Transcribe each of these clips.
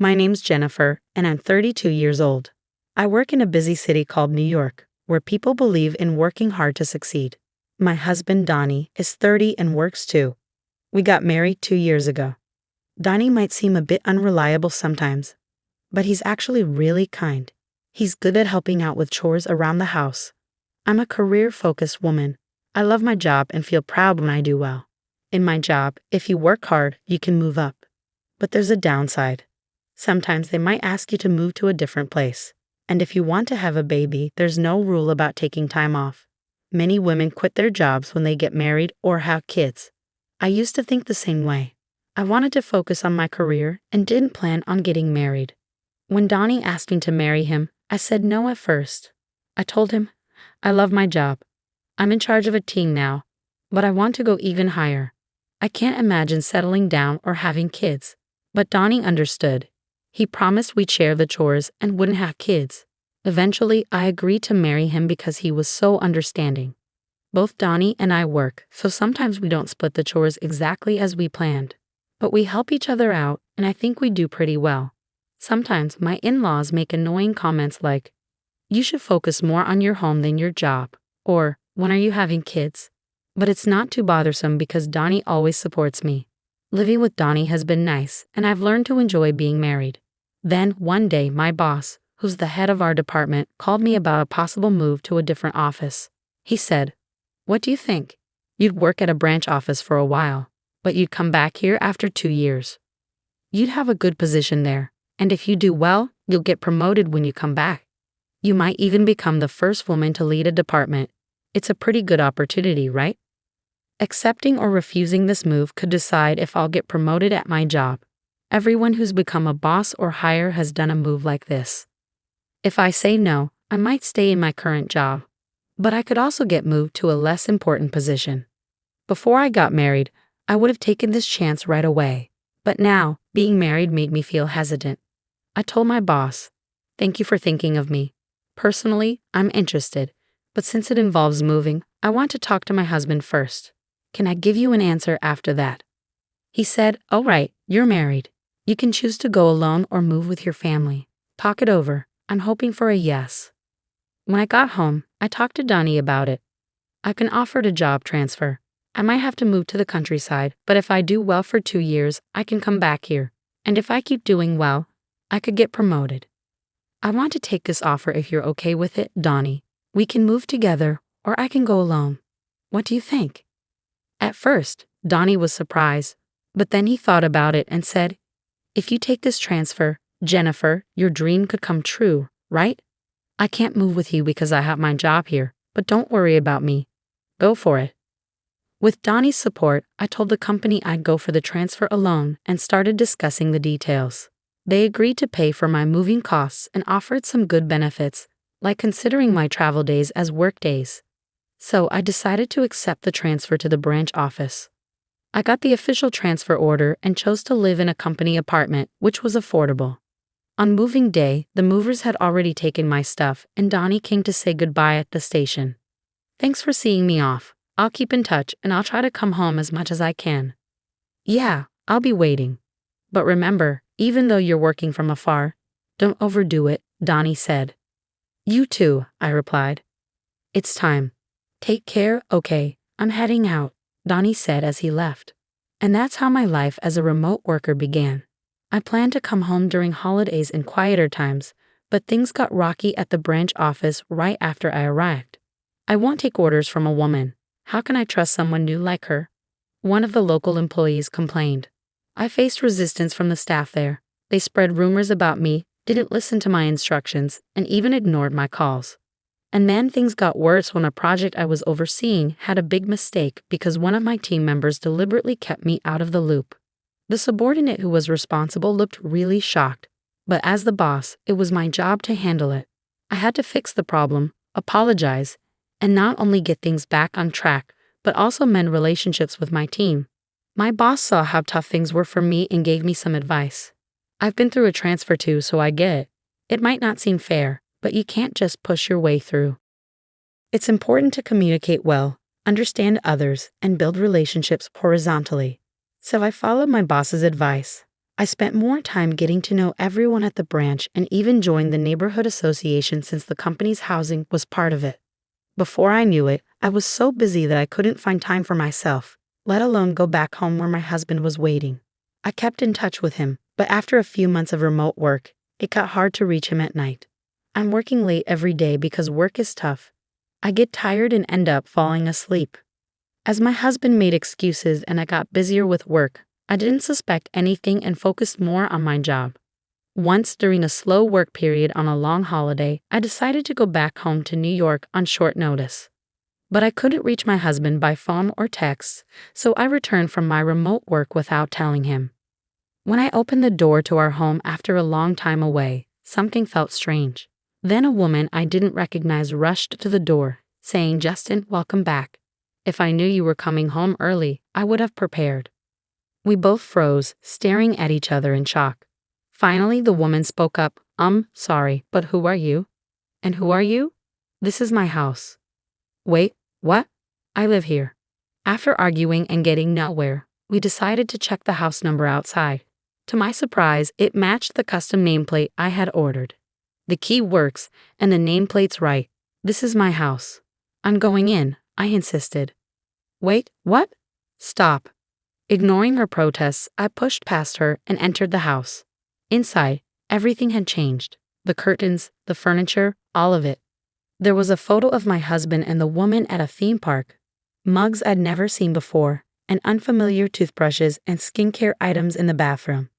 My name's Jennifer, and I'm 32 years old. I work in a busy city called New York, where people believe in working hard to succeed. My husband, Donnie, is 30 and works too. We got married 2 years ago. Donnie might seem a bit unreliable sometimes, but he's actually really kind. He's good at helping out with chores around the house. I'm a career-focused woman. I love my job and feel proud when I do well. In my job, if you work hard, you can move up. But there's a downside. Sometimes they might ask you to move to a different place. And if you want to have a baby, there's no rule about taking time off. Many women quit their jobs when they get married or have kids. I used to think the same way. I wanted to focus on my career and didn't plan on getting married. When Donnie asked me to marry him, I said no at first. I told him, I love my job. I'm in charge of a team now, but I want to go even higher. I can't imagine settling down or having kids. But Donnie understood. He promised we'd share the chores and wouldn't have kids. Eventually, I agreed to marry him because he was so understanding. Both Donnie and I work, so sometimes we don't split the chores exactly as we planned. But we help each other out, and I think we do pretty well. Sometimes my in-laws make annoying comments like, "You should focus more on your home than your job," or, "When are you having kids?" But it's not too bothersome because Donnie always supports me. Living with Donnie has been nice, and I've learned to enjoy being married. Then, one day, my boss, who's the head of our department, called me about a possible move to a different office. He said, "What do you think? You'd work at a branch office for a while, but you'd come back here after 2 years. You'd have a good position there, and if you do well, you'll get promoted when you come back. You might even become the first woman to lead a department. It's a pretty good opportunity, right?" Accepting or refusing this move could decide if I'll get promoted at my job. Everyone who's become a boss or higher has done a move like this. If I say no, I might stay in my current job, but I could also get moved to a less important position. Before I got married, I would have taken this chance right away, but now, being married made me feel hesitant. I told my boss, "Thank you for thinking of me. Personally, I'm interested, but since it involves moving, I want to talk to my husband first. Can I give you an answer after that?" He said, "All right, you're married. You can choose to go alone or move with your family. Talk it over. I'm hoping for a yes." When I got home, I talked to Donnie about it. I've been offered a job transfer. I might have to move to the countryside, but if I do well for 2 years, I can come back here. And if I keep doing well, I could get promoted. "I want to take this offer if you're okay with it, Donnie. We can move together, or I can go alone. What do you think?" At first, Donnie was surprised, but then he thought about it and said, "If you take this transfer, Jennifer, your dream could come true, right? I can't move with you because I have my job here, but don't worry about me. Go for it." With Donnie's support, I told the company I'd go for the transfer alone and started discussing the details. They agreed to pay for my moving costs and offered some good benefits, like considering my travel days as work days. So I decided to accept the transfer to the branch office. I got the official transfer order and chose to live in a company apartment, which was affordable. On moving day, the movers had already taken my stuff, and Donnie came to say goodbye at the station. "Thanks for seeing me off. I'll keep in touch, and I'll try to come home as much as I can." "Yeah, I'll be waiting. But remember, even though you're working from afar, don't overdo it," Donnie said. "You too," I replied. "It's time. Take care, okay? I'm heading out," Donnie said as he left. And that's how my life as a remote worker began. I planned to come home during holidays and quieter times, but things got rocky at the branch office right after I arrived. "I won't take orders from a woman. How can I trust someone new like her?" one of the local employees complained. I faced resistance from the staff there. They spread rumors about me, didn't listen to my instructions, and even ignored my calls. And then things got worse when a project I was overseeing had a big mistake because one of my team members deliberately kept me out of the loop. The subordinate who was responsible looked really shocked, but as the boss, it was my job to handle it. I had to fix the problem, apologize, and not only get things back on track, but also mend relationships with my team. My boss saw how tough things were for me and gave me some advice. "I've been through a transfer too, so I get it. It might not seem fair, but you can't just push your way through. It's important to communicate well, understand others, and build relationships horizontally." So I followed my boss's advice. I spent more time getting to know everyone at the branch and even joined the neighborhood association since the company's housing was part of it. Before I knew it, I was so busy that I couldn't find time for myself, let alone go back home where my husband was waiting. I kept in touch with him, but after a few months of remote work, it got hard to reach him at night. I'm working late every day because work is tough. I get tired and end up falling asleep. As my husband made excuses and I got busier with work, I didn't suspect anything and focused more on my job. Once during a slow work period on a long holiday, I decided to go back home to New York on short notice. But I couldn't reach my husband by phone or text, so I returned from my remote work without telling him. When I opened the door to our home after a long time away, something felt strange. Then a woman I didn't recognize rushed to the door, saying, "Justin, welcome back. If I knew you were coming home early, I would have prepared." We both froze, staring at each other in shock. Finally, the woman spoke up, "Sorry, but who are you?" "And who are you?" "This is my house." "Wait, what?" "I live here." After arguing and getting nowhere, we decided to check the house number outside. To my surprise, it matched the custom nameplate I had ordered. The key works, and the nameplate's right. "This is my house." "I'm going in," I insisted. "Wait, what?" "Stop." Ignoring her protests, I pushed past her and entered the house. Inside, everything had changed. The curtains, the furniture, all of it. There was a photo of my husband and the woman at a theme park, mugs I'd never seen before, and unfamiliar toothbrushes and skincare items in the bathroom.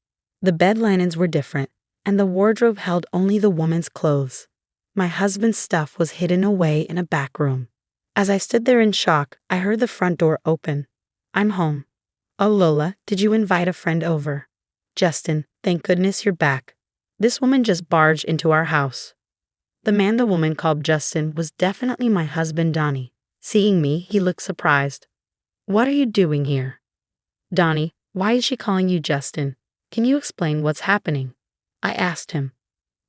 The bed linens were different, and the wardrobe held only the woman's clothes. My husband's stuff was hidden away in a back room. As I stood there in shock, I heard the front door open. "I'm home." "Oh, Lola, did you invite a friend over?" "Justin, thank goodness you're back." This woman just barged into our house. The man the woman called Justin was definitely my husband, Donnie. Seeing me, he looked surprised. "What are you doing here?" "Donnie, why is she calling you Justin? Can you explain what's happening?" I asked him.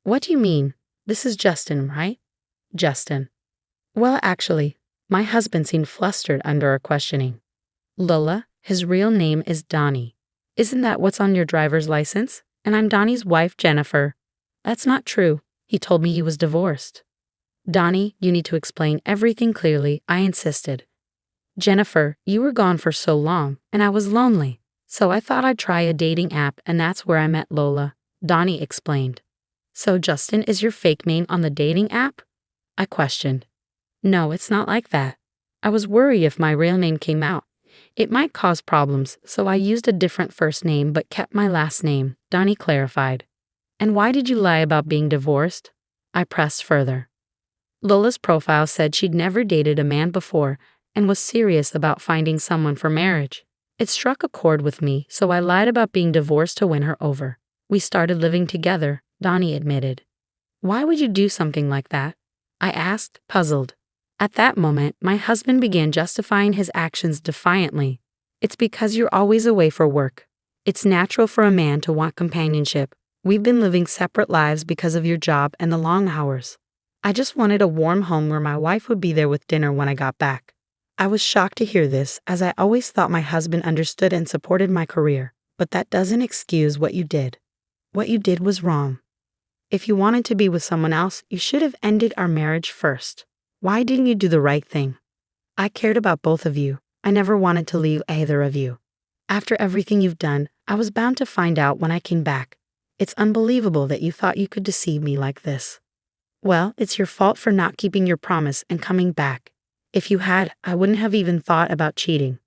"What do you mean? This is Justin, right?" "Justin." "Well, actually," my husband seemed flustered under our questioning. "Lola, his real name is Donnie. Isn't that what's on your driver's license? And I'm Donnie's wife, Jennifer." "That's not true. He told me he was divorced." "Donnie, you need to explain everything clearly," I insisted. "Jennifer, you were gone for so long, and I was lonely. So I thought I'd try a dating app, and that's where I met Lola," Donnie explained. "So Justin is your fake name on the dating app?" I questioned. "No, it's not like that. I was worried if my real name came out. It might cause problems, so I used a different first name but kept my last name," Donnie clarified. "And why did you lie about being divorced?" I pressed further. Lola's profile said she'd never dated a man before and was serious about finding someone for marriage. It struck a chord with me, so I lied about being divorced to win her over. "We started living together," Donnie admitted. "Why would you do something like that?" I asked, puzzled. At that moment, my husband began justifying his actions defiantly. "It's because you're always away for work. It's natural for a man to want companionship. We've been living separate lives because of your job and the long hours. I just wanted a warm home where my wife would be there with dinner when I got back." I was shocked to hear this, as I always thought my husband understood and supported my career, but that doesn't excuse what you did. What you did was wrong. If you wanted to be with someone else, you should have ended our marriage first. Why didn't you do the right thing? I cared about both of you. I never wanted to leave either of you. After everything you've done, I was bound to find out when I came back. It's unbelievable that you thought you could deceive me like this. Well, it's your fault for not keeping your promise and coming back. If you had, I wouldn't have even thought about cheating.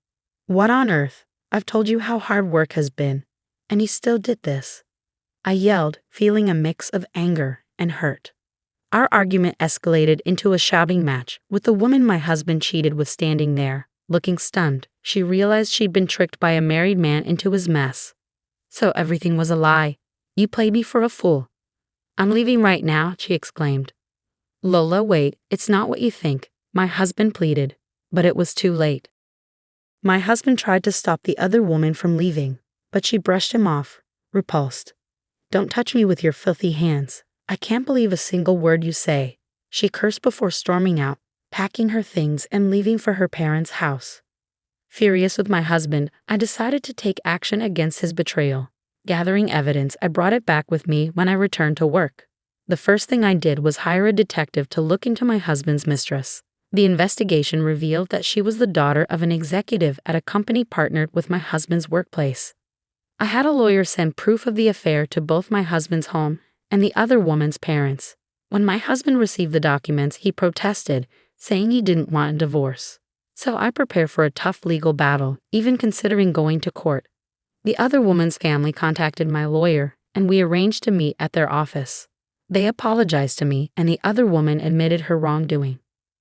What on earth? I've told you how hard work has been, and you still did this. I yelled, feeling a mix of anger and hurt. Our argument escalated into a shouting match, with the woman my husband cheated with standing there, looking stunned. She realized she'd been tricked by a married man into his mess. "So everything was a lie. You played me for a fool." "I'm leaving right now," she exclaimed. "Lola, wait, it's not what you think," my husband pleaded, but it was too late. My husband tried to stop the other woman from leaving, but she brushed him off, repulsed. "Don't touch me with your filthy hands. I can't believe a single word you say," she cursed before storming out, packing her things and leaving for her parents' house. Furious with my husband, I decided to take action against his betrayal. Gathering evidence, I brought it back with me when I returned to work. The first thing I did was hire a detective to look into my husband's mistress. The investigation revealed that she was the daughter of an executive at a company partnered with my husband's workplace. I had a lawyer send proof of the affair to both my husband's home and the other woman's parents. When my husband received the documents, he protested, saying he didn't want a divorce. So I prepared for a tough legal battle, even considering going to court. The other woman's family contacted my lawyer, and we arranged to meet at their office. They apologized to me, and the other woman admitted her wrongdoing.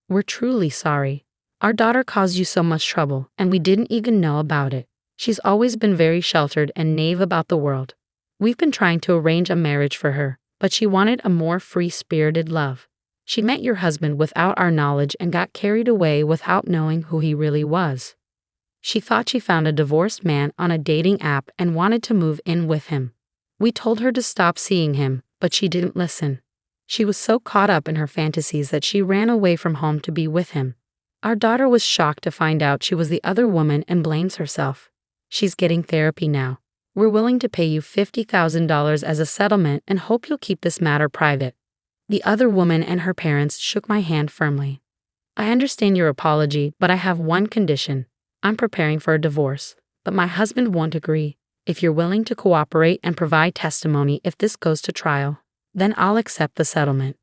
"We're truly sorry. Our daughter caused you so much trouble, and we didn't even know about it. She's always been very sheltered and naive about the world. We've been trying to arrange a marriage for her, but she wanted a more free-spirited love. She met your husband without our knowledge and got carried away without knowing who he really was. She thought she found a divorced man on a dating app and wanted to move in with him. We told her to stop seeing him, but she didn't listen. She was so caught up in her fantasies that she ran away from home to be with him. Our daughter was shocked to find out she was the other woman and blames herself. She's getting therapy now. We're willing to pay you $50,000 as a settlement and hope you'll keep this matter private." The other woman and her parents shook my hand firmly. "I understand your apology, but I have one condition. I'm preparing for a divorce, but my husband won't agree. If you're willing to cooperate and provide testimony if this goes to trial, then I'll accept the settlement."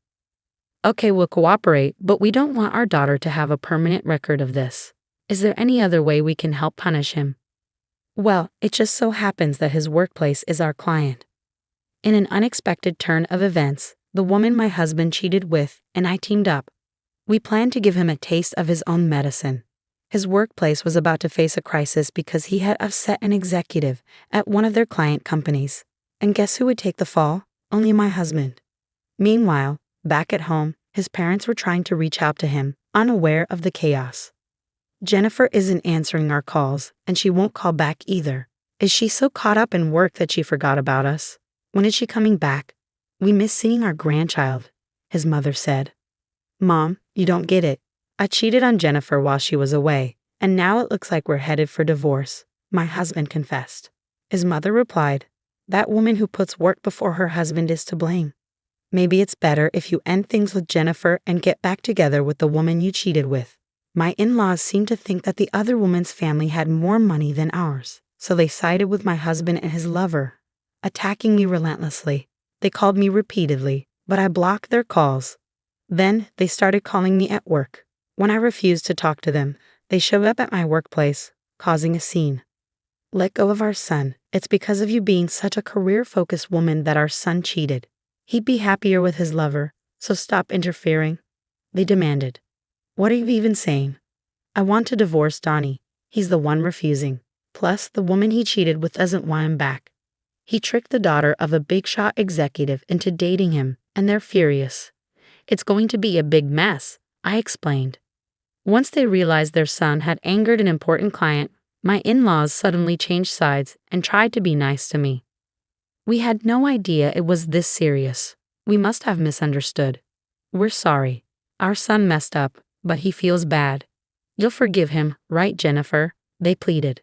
"Okay, we'll cooperate, but we don't want our daughter to have a permanent record of this. Is there any other way we can help punish him?" "Well, it just so happens that his workplace is our client." In an unexpected turn of events, the woman my husband cheated with and I teamed up. We planned to give him a taste of his own medicine. His workplace was about to face a crisis because he had upset an executive at one of their client companies. And guess who would take the fall? Only my husband. Meanwhile, back at home, his parents were trying to reach out to him, unaware of the chaos. "Jennifer isn't answering our calls, and she won't call back either. Is she so caught up in work that she forgot about us? When is she coming back? We miss seeing our grandchild," his mother said. "Mom, you don't get it. I cheated on Jennifer while she was away, and now it looks like we're headed for divorce," my husband confessed. His mother replied, "That woman who puts work before her husband is to blame. Maybe it's better if you end things with Jennifer and get back together with the woman you cheated with." My in-laws seemed to think that the other woman's family had more money than ours, so they sided with my husband and his lover, attacking me relentlessly. They called me repeatedly, but I blocked their calls. Then they started calling me at work. When I refused to talk to them, they showed up at my workplace, causing a scene. "Let go of our son. It's because of you being such a career-focused woman that our son cheated. He'd be happier with his lover, so stop interfering," they demanded. "What are you even saying? I want to divorce Donnie. He's the one refusing. Plus, the woman he cheated with doesn't want him back. He tricked the daughter of a big-shot executive into dating him, and they're furious. It's going to be a big mess," I explained. Once they realized their son had angered an important client, my in-laws suddenly changed sides and tried to be nice to me. "We had no idea it was this serious. We must have misunderstood. We're sorry. Our son messed up, but he feels bad. You'll forgive him, right, Jennifer?" they pleaded.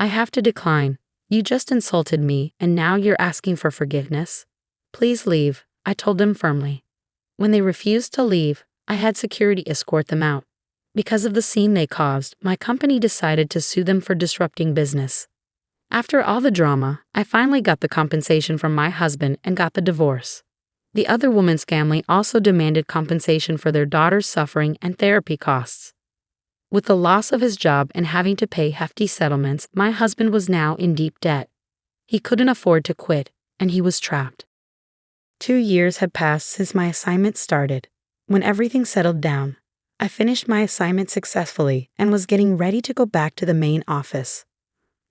"I have to decline. You just insulted me, and now you're asking for forgiveness? Please leave," I told them firmly. When they refused to leave, I had security escort them out. Because of the scene they caused, my company decided to sue them for disrupting business. After all the drama, I finally got the compensation from my husband and got the divorce. The other woman's family also demanded compensation for their daughter's suffering and therapy costs. With the loss of his job and having to pay hefty settlements, my husband was now in deep debt. He couldn't afford to quit, and he was trapped. 2 years had passed since my assignment started. When everything settled down, I finished my assignment successfully and was getting ready to go back to the main office.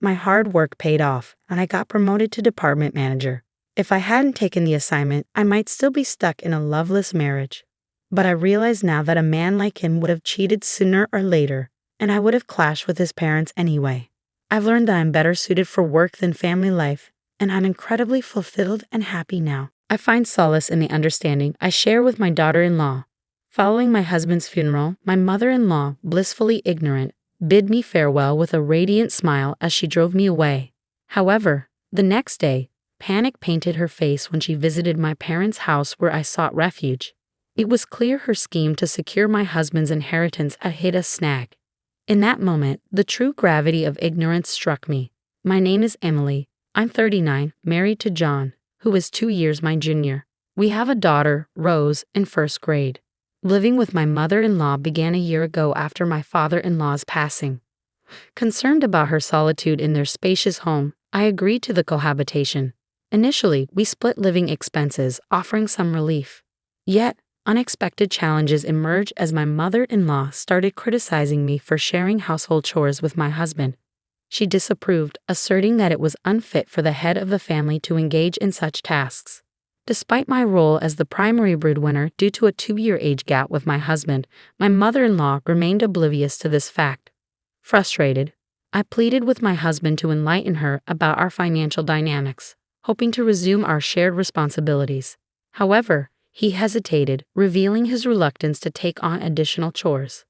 My hard work paid off, and I got promoted to department manager. If I hadn't taken the assignment, I might still be stuck in a loveless marriage. But I realize now that a man like him would have cheated sooner or later, and I would have clashed with his parents anyway. I've learned that I'm better suited for work than family life, and I'm incredibly fulfilled and happy now. I find solace in the understanding I share with my daughter-in-law. Following my husband's funeral, my mother-in-law, blissfully ignorant, bid me farewell with a radiant smile as she drove me away. However, the next day, Panic painted her face when she visited my parents' house where I sought refuge. It was clear her scheme to secure my husband's inheritance had hit a snag. In that moment, the true gravity of ignorance struck me. My name is Emily. I'm 39, married to John, who is 2 years my junior. We have a daughter, Rose, in first grade. Living with my mother-in-law began a year ago after my father-in-law's passing. Concerned about her solitude in their spacious home, I agreed to the cohabitation. Initially, we split living expenses, offering some relief. Yet, unexpected challenges emerged as my mother-in-law started criticizing me for sharing household chores with my husband. She disapproved, asserting that it was unfit for the head of the family to engage in such tasks. Despite my role as the primary breadwinner due to a 2-year age gap with my husband, my mother-in-law remained oblivious to this fact. Frustrated, I pleaded with my husband to enlighten her about our financial dynamics, hoping to resume our shared responsibilities. However, he hesitated, revealing his reluctance to take on additional chores.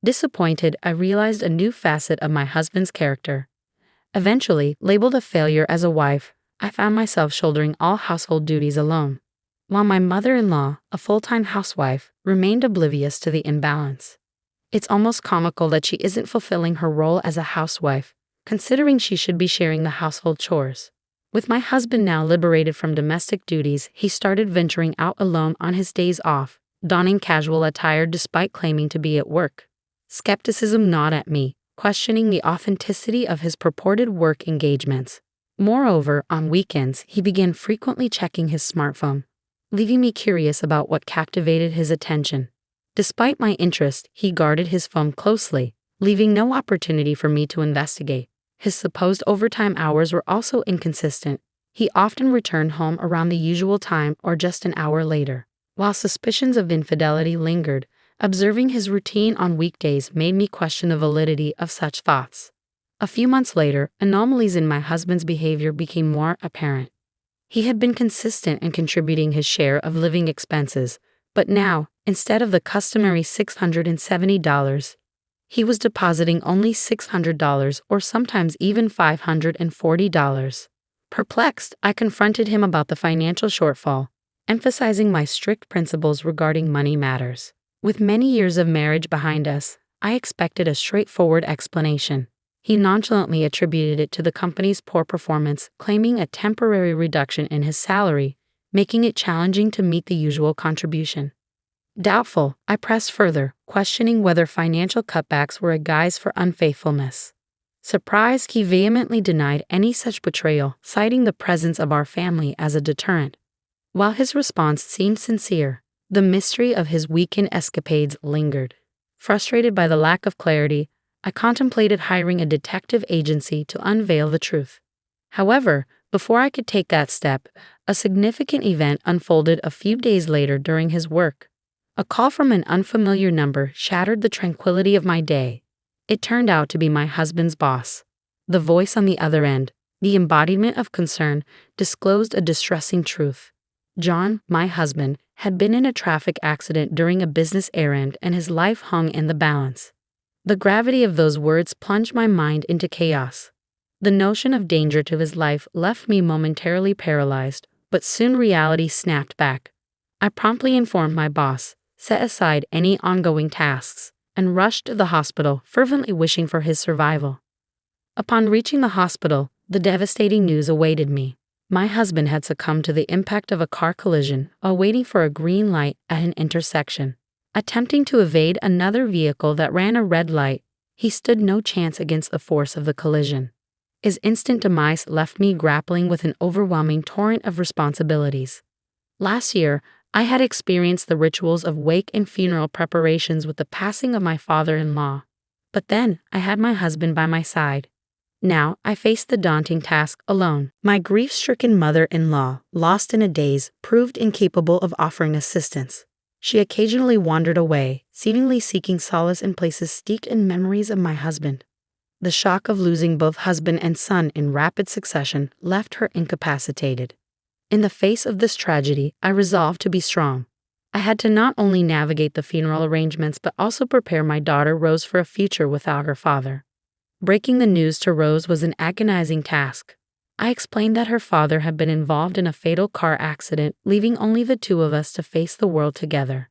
Disappointed, I realized a new facet of my husband's character. Eventually, labeled a failure as a wife, I found myself shouldering all household duties alone, while my mother-in-law, a full-time housewife, remained oblivious to the imbalance. It's almost comical that she isn't fulfilling her role as a housewife, considering she should be sharing the household chores. With my husband now liberated from domestic duties, he started venturing out alone on his days off, donning casual attire despite claiming to be at work. Skepticism gnawed at me, questioning the authenticity of his purported work engagements. Moreover, on weekends, he began frequently checking his smartphone, leaving me curious about what captivated his attention. Despite my interest, he guarded his phone closely, leaving no opportunity for me to investigate. His supposed overtime hours were also inconsistent. He often returned home around the usual time or just an hour later. While suspicions of infidelity lingered, observing his routine on weekdays made me question the validity of such thoughts. A few months later, anomalies in my husband's behavior became more apparent. He had been consistent in contributing his share of living expenses, but now, instead of the customary $670, he was depositing only $600 or sometimes even $540. Perplexed, I confronted him about the financial shortfall, emphasizing my strict principles regarding money matters. With many years of marriage behind us, I expected a straightforward explanation. He nonchalantly attributed it to the company's poor performance, claiming a temporary reduction in his salary, making it challenging to meet the usual contribution. Doubtful, I pressed further, questioning whether financial cutbacks were a guise for unfaithfulness. Surprised, he vehemently denied any such betrayal, citing the presence of our family as a deterrent. While his response seemed sincere, the mystery of his weekend escapades lingered. Frustrated by the lack of clarity, I contemplated hiring a detective agency to unveil the truth. However, before I could take that step, a significant event unfolded a few days later during his work. A call from an unfamiliar number shattered the tranquility of my day. It turned out to be my husband's boss. The voice on the other end, the embodiment of concern, disclosed a distressing truth. John, my husband, had been in a traffic accident during a business errand and his life hung in the balance. The gravity of those words plunged my mind into chaos. The notion of danger to his life left me momentarily paralyzed, but soon reality snapped back. I promptly informed my boss, set aside any ongoing tasks, and rushed to the hospital, fervently wishing for his survival. Upon reaching the hospital, the devastating news awaited me. My husband had succumbed to the impact of a car collision while waiting for a green light at an intersection. Attempting to evade another vehicle that ran a red light, he stood no chance against the force of the collision. His instant demise left me grappling with an overwhelming torrent of responsibilities. Last year, I had experienced the rituals of wake and funeral preparations with the passing of my father-in-law. But then, I had my husband by my side. Now, I faced the daunting task alone. My grief-stricken mother-in-law, lost in a daze, proved incapable of offering assistance. She occasionally wandered away, seemingly seeking solace in places steeped in memories of my husband. The shock of losing both husband and son in rapid succession left her incapacitated. In the face of this tragedy, I resolved to be strong. I had to not only navigate the funeral arrangements but also prepare my daughter Rose for a future without her father. Breaking the news to Rose was an agonizing task. I explained that her father had been involved in a fatal car accident, leaving only the two of us to face the world together.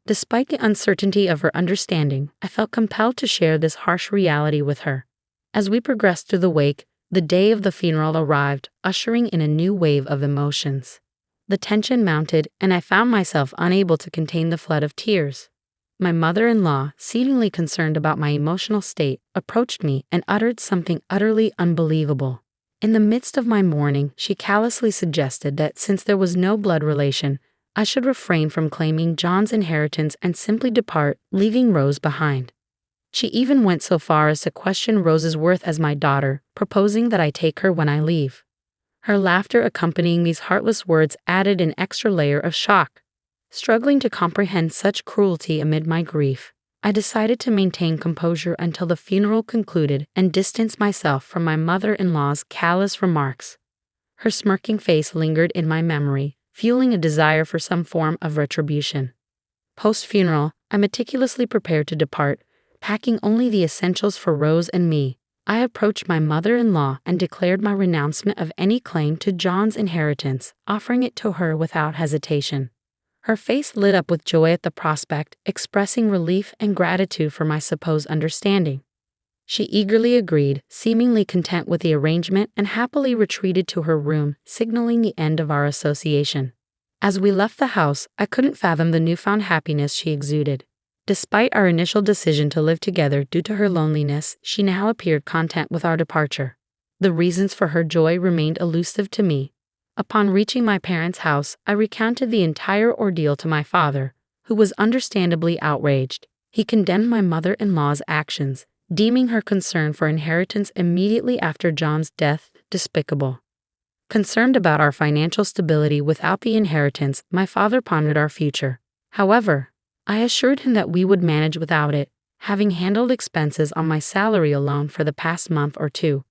Despite the uncertainty of her understanding, I felt compelled to share this harsh reality with her. As we progressed through the wake, the day of the funeral arrived, ushering in a new wave of emotions. The tension mounted, and I found myself unable to contain the flood of tears. My mother-in-law, seemingly concerned about my emotional state, approached me and uttered something utterly unbelievable. In the midst of my mourning, she callously suggested that since there was no blood relation, I should refrain from claiming John's inheritance and simply depart, leaving Rose behind. She even went so far as to question Rose's worth as my daughter, proposing that I take her when I leave. Her laughter accompanying these heartless words added an extra layer of shock. Struggling to comprehend such cruelty amid my grief, I decided to maintain composure until the funeral concluded and distance myself from my mother-in-law's callous remarks. Her smirking face lingered in my memory, fueling a desire for some form of retribution. Post-funeral, I meticulously prepared to depart, packing only the essentials for Rose and me. I approached my mother-in-law and declared my renouncement of any claim to John's inheritance, offering it to her without hesitation. Her face lit up with joy at the prospect, expressing relief and gratitude for my supposed understanding. She eagerly agreed, seemingly content with the arrangement, and happily retreated to her room, signaling the end of our association. As we left the house, I couldn't fathom the newfound happiness she exuded. Despite our initial decision to live together due to her loneliness, she now appeared content with our departure. The reasons for her joy remained elusive to me. Upon reaching my parents' house, I recounted the entire ordeal to my father, who was understandably outraged. He condemned my mother-in-law's actions, deeming her concern for inheritance immediately after John's death despicable. Concerned about our financial stability without the inheritance, my father pondered our future. However, I assured him that we would manage without it, having handled expenses on my salary alone for the past month or two.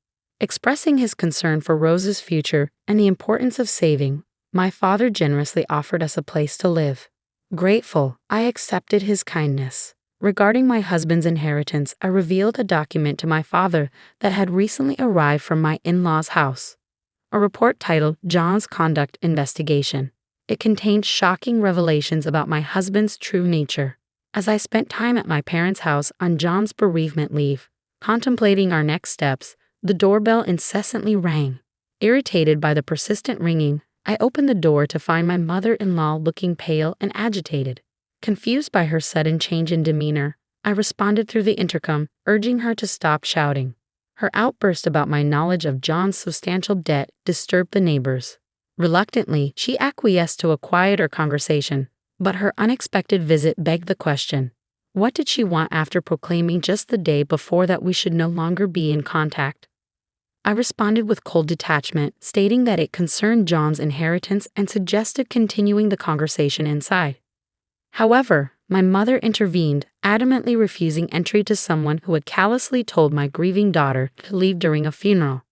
Expressing his concern for Rose's future and the importance of saving, my father generously offered us a place to live. Grateful, I accepted his kindness. Regarding my husband's inheritance, I revealed a document to my father that had recently arrived from my in-law's house. A report titled John's Conduct Investigation. It contained shocking revelations about my husband's true nature. As I spent time at my parents' house on John's bereavement leave, contemplating our next steps, the doorbell incessantly rang. Irritated by the persistent ringing, I opened the door to find my mother-in-law looking pale and agitated. Confused by her sudden change in demeanor, I responded through the intercom, urging her to stop shouting. Her outburst about my knowledge of John's substantial debt disturbed the neighbors. Reluctantly, she acquiesced to a quieter conversation, but her unexpected visit begged the question. What did she want after proclaiming just the day before that we should no longer be in contact? I responded with cold detachment, stating that it concerned John's inheritance and suggested continuing the conversation inside. However, my mother intervened, adamantly refusing entry to someone who had callously told my grieving daughter to leave during a funeral.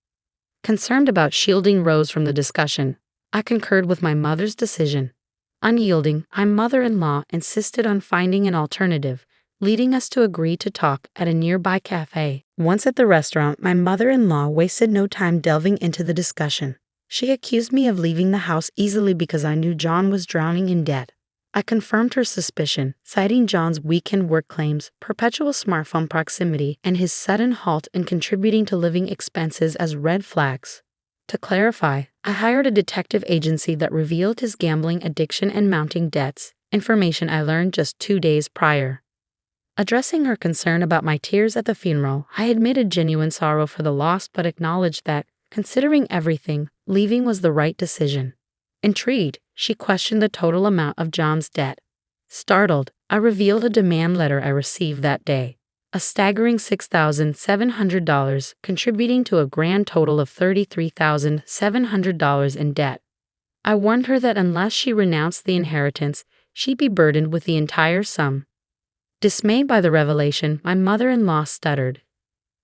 Concerned about shielding Rose from the discussion, I concurred with my mother's decision. Unyielding, my mother-in-law insisted on finding an alternative, leading us to agree to talk at a nearby cafe. Once at the restaurant, my mother-in-law wasted no time delving into the discussion. She accused me of leaving the house easily because I knew John was drowning in debt. I confirmed her suspicion, citing John's weekend work claims, perpetual smartphone proximity, and his sudden halt in contributing to living expenses as red flags. To clarify, I hired a detective agency that revealed his gambling addiction and mounting debts, information I learned just 2 days prior. Addressing her concern about my tears at the funeral, I admitted genuine sorrow for the loss but acknowledged that, considering everything, leaving was the right decision. Intrigued, she questioned the total amount of John's debt. Startled, I revealed a demand letter I received that day, a staggering $6,700, contributing to a grand total of $33,700 in debt. I warned her that unless she renounced the inheritance, she'd be burdened with the entire sum. Dismayed by the revelation, my mother-in-law stuttered,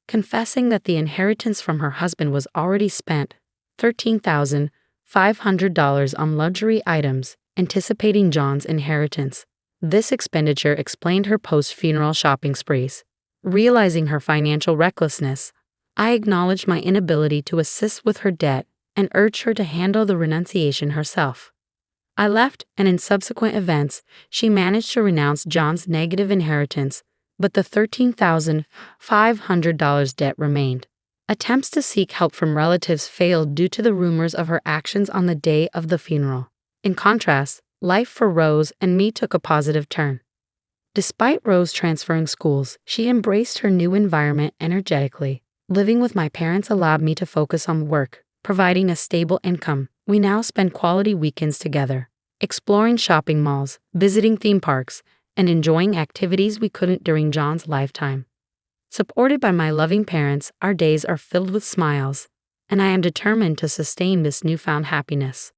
confessing that the inheritance from her husband was already spent, $13,500 on luxury items, anticipating John's inheritance. This expenditure explained her post-funeral shopping sprees. Realizing her financial recklessness, I acknowledged my inability to assist with her debt, and urged her to handle the renunciation herself. I left, and in subsequent events, she managed to renounce John's negative inheritance, but the $13,500 debt remained. Attempts to seek help from relatives failed due to the rumors of her actions on the day of the funeral. In contrast, life for Rose and me took a positive turn. Despite Rose transferring schools, she embraced her new environment energetically. Living with my parents allowed me to focus on work, providing a stable income. We now spend quality weekends together, exploring shopping malls, visiting theme parks, and enjoying activities we couldn't during John's lifetime. Supported by my loving parents, our days are filled with smiles, and I am determined to sustain this newfound happiness.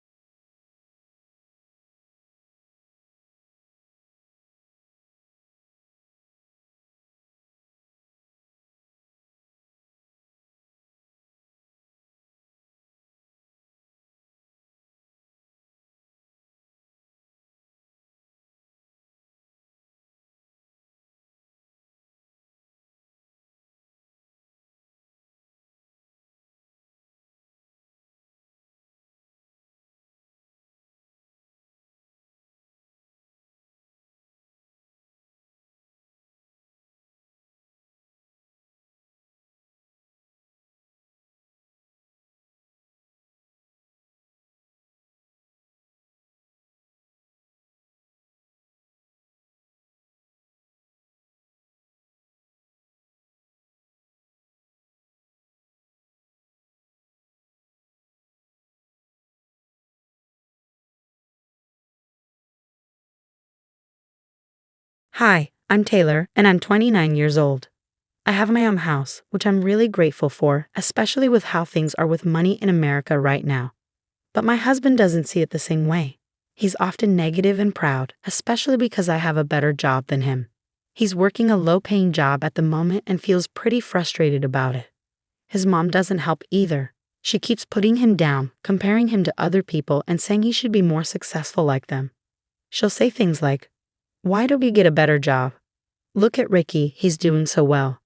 Hi, I'm Taylor, and I'm 29 years old. I have my own house, which I'm really grateful for, especially with how things are with money in America right now. But my husband doesn't see it the same way. He's often negative and proud, especially because I have a better job than him. He's working a low-paying job at the moment and feels pretty frustrated about it. His mom doesn't help either. She keeps putting him down, comparing him to other people, and saying he should be more successful like them. She'll say things like, "Why don't we get a better job? Look at Ricky, he's doing so well.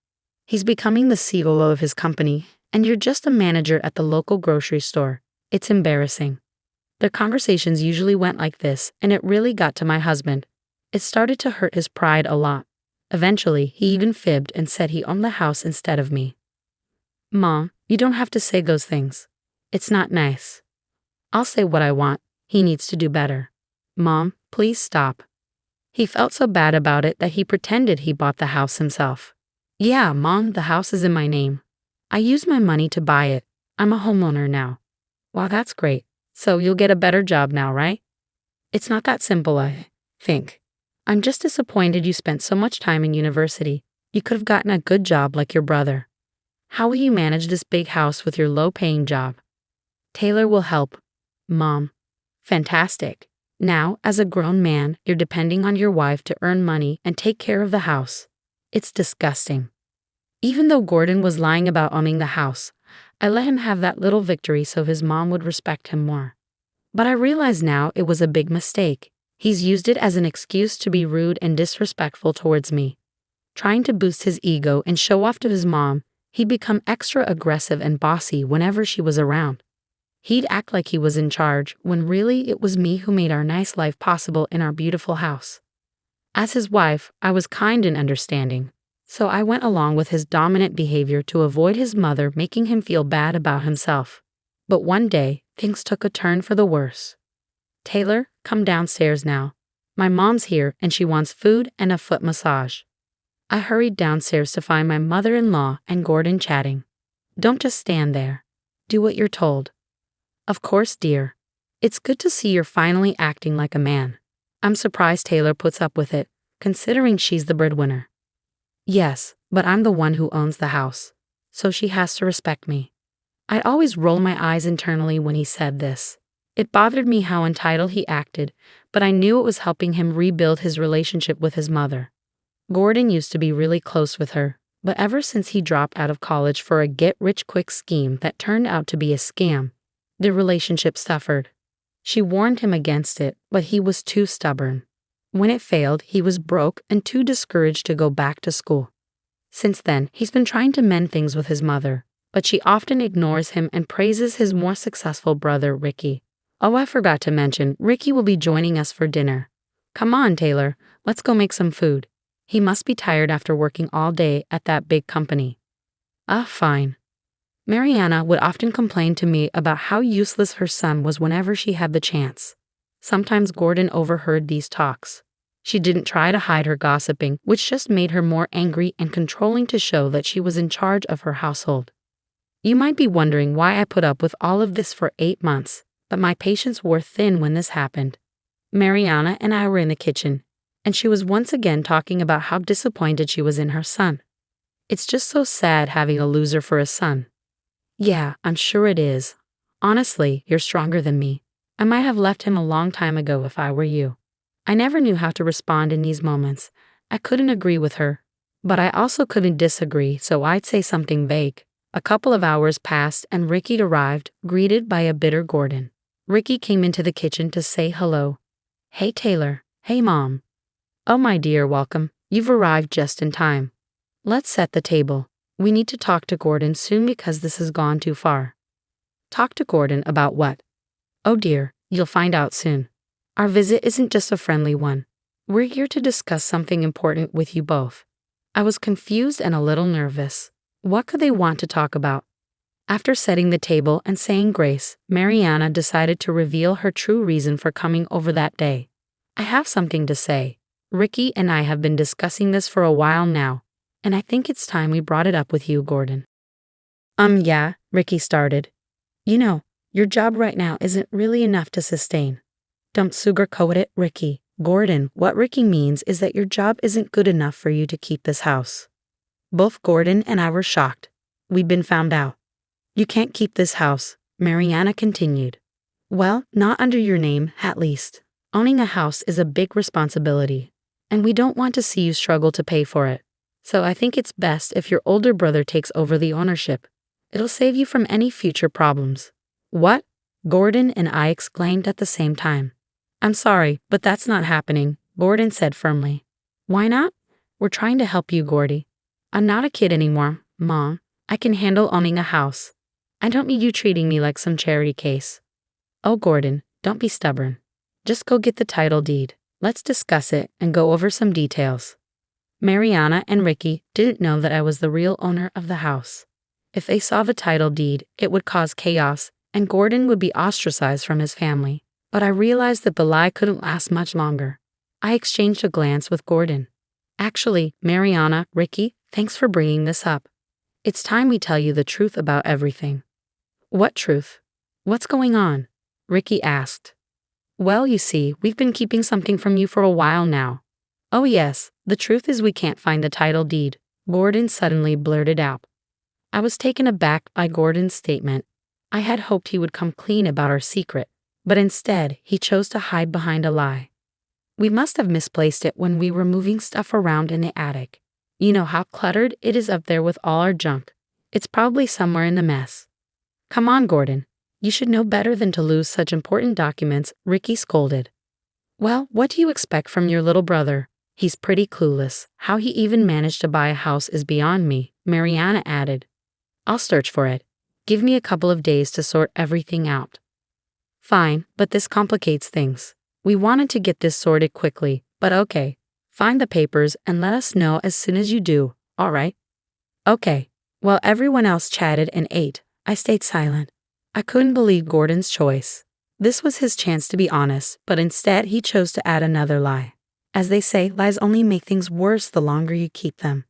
He's becoming the CEO of his company, and you're just a manager at the local grocery store. It's embarrassing." Their conversations usually went like this, and it really got to my husband. It started to hurt his pride a lot. Eventually, he even fibbed and said he owned the house instead of me. "Mom, you don't have to say those things. It's not nice. I'll say what I want. He needs to do better. Mom, please stop." He felt so bad about it that he pretended he bought the house himself. "Yeah, Mom, the house is in my name. I used my money to buy it. I'm a homeowner now." "Wow, that's great. So you'll get a better job now, right?" "It's not that simple, I think. I'm just disappointed you spent so much time in university. You could have gotten a good job like your brother. How will you manage this big house with your low-paying job?" "Taylor will help, Mom." "Fantastic. Now, as a grown man, you're depending on your wife to earn money and take care of the house. It's disgusting." Even though Gordon was lying about owning the house, I let him have that little victory so his mom would respect him more. But I realize now it was a big mistake. He's used it as an excuse to be rude and disrespectful towards me. Trying to boost his ego and show off to his mom, he'd become extra aggressive and bossy whenever she was around. He'd act like he was in charge, when really it was me who made our nice life possible in our beautiful house. As his wife, I was kind and understanding, so I went along with his dominant behavior to avoid his mother making him feel bad about himself. But one day, things took a turn for the worse. "Taylor, come downstairs now. My mom's here and she wants food and a foot massage." I hurried downstairs to find my mother-in-law and Gordon chatting. "Don't just stand there. Do what you're told." "Of course, dear. It's good to see you're finally acting like a man." I'm surprised Taylor puts up with it, considering she's the breadwinner. "Yes, but I'm the one who owns the house, so she has to respect me." I'd always roll my eyes internally when he said this. It bothered me how entitled he acted, but I knew it was helping him rebuild his relationship with his mother. Gordon used to be really close with her, but ever since he dropped out of college for a get-rich-quick scheme that turned out to be a scam, the relationship suffered. She warned him against it, but he was too stubborn. When it failed, he was broke and too discouraged to go back to school. Since then, he's been trying to mend things with his mother, but she often ignores him and praises his more successful brother, Ricky. Oh, I forgot to mention, Ricky will be joining us for dinner. Come on, Taylor, let's go make some food. He must be tired after working all day at that big company. Ah, fine. Mariana would often complain to me about how useless her son was whenever she had the chance. Sometimes Gordon overheard these talks. She didn't try to hide her gossiping, which just made her more angry and controlling to show that she was in charge of her household. You might be wondering why I put up with all of this for 8 months, but my patience wore thin when this happened. Mariana and I were in the kitchen, and she was once again talking about how disappointed she was in her son. It's just so sad having a loser for a son. Yeah, I'm sure it is. Honestly, you're stronger than me. I might have left him a long time ago if I were you. I never knew how to respond in these moments. I couldn't agree with her, but I also couldn't disagree, so I'd say something vague. A couple of hours passed and Ricky arrived, greeted by a bitter Gordon. Ricky came into the kitchen to say hello. Hey Taylor, hey Mom. Oh my dear, welcome. You've arrived just in time. Let's set the table. We need to talk to Gordon soon because this has gone too far. Talk to Gordon about what? Oh dear, you'll find out soon. Our visit isn't just a friendly one. We're here to discuss something important with you both. I was confused and a little nervous. What could they want to talk about? After setting the table and saying grace, Mariana decided to reveal her true reason for coming over that day. I have something to say. Ricky and I have been discussing this for a while now, and I think it's time we brought it up with you, Gordon. Yeah, Ricky started. You know, your job right now isn't really enough to sustain. Don't sugarcoat it, Ricky. Gordon, what Ricky means is that your job isn't good enough for you to keep this house. Both Gordon and I were shocked. We'd been found out. You can't keep this house, Mariana continued. Well, not under your name, at least. Owning a house is a big responsibility, and we don't want to see you struggle to pay for it. So I think it's best if your older brother takes over the ownership. It'll save you from any future problems. What? Gordon and I exclaimed at the same time. I'm sorry, but that's not happening, Gordon said firmly. Why not? We're trying to help you, Gordy. I'm not a kid anymore, Mom. I can handle owning a house. I don't need you treating me like some charity case. Oh, Gordon, don't be stubborn. Just go get the title deed. Let's discuss it and go over some details. Mariana and Ricky didn't know that I was the real owner of the house. If they saw the title deed, it would cause chaos, and Gordon would be ostracized from his family. But I realized that the lie couldn't last much longer. I exchanged a glance with Gordon. Actually, Mariana, Ricky, thanks for bringing this up. It's time we tell you the truth about everything. What truth? What's going on? Ricky asked. Well, you see, we've been keeping something from you for a while now. Oh yes, the truth is we can't find the title deed, Gordon suddenly blurted out. I was taken aback by Gordon's statement. I had hoped he would come clean about our secret, but instead he chose to hide behind a lie. We must have misplaced it when we were moving stuff around in the attic. You know how cluttered it is up there with all our junk. It's probably somewhere in the mess. Come on, Gordon. You should know better than to lose such important documents, Ricky scolded. Well, what do you expect from your little brother? He's pretty clueless. How he even managed to buy a house is beyond me, Mariana added. I'll search for it. Give me a couple of days to sort everything out. Fine, but this complicates things. We wanted to get this sorted quickly, but okay. Find the papers and let us know as soon as you do, all right? Okay. While everyone else chatted and ate, I stayed silent. I couldn't believe Gordon's choice. This was his chance to be honest, but instead he chose to add another lie. As they say, lies only make things worse the longer you keep them.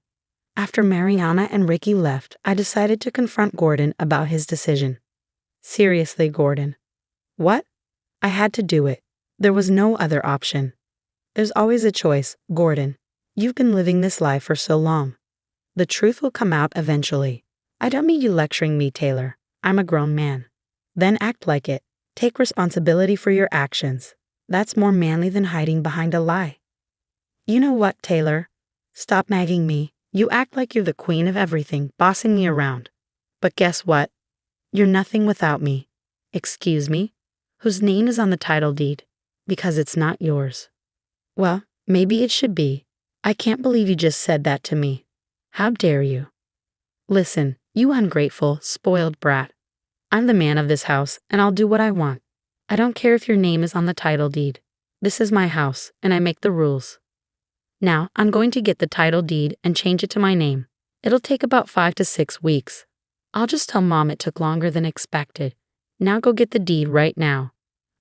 After Mariana and Ricky left, I decided to confront Gordon about his decision. Seriously, Gordon. What? I had to do it. There was no other option. There's always a choice, Gordon. You've been living this life for so long. The truth will come out eventually. I don't mean you lecturing me, Taylor. I'm a grown man. Then act like it. Take responsibility for your actions. That's more manly than hiding behind a lie. You know what, Taylor? Stop nagging me. You act like you're the queen of everything, bossing me around. But guess what? You're nothing without me. Excuse me? Whose name is on the title deed? Because it's not yours. Well, maybe it should be. I can't believe you just said that to me. How dare you? Listen, You ungrateful, spoiled brat. I'm the man of this house, and I'll do what I want. I don't care if your name is on the title deed. This is my house, and I make the rules. Now, I'm going to get the title deed and change it to my name. It'll take about 5 to 6 weeks. I'll just tell Mom it took longer than expected. Now go get the deed right now.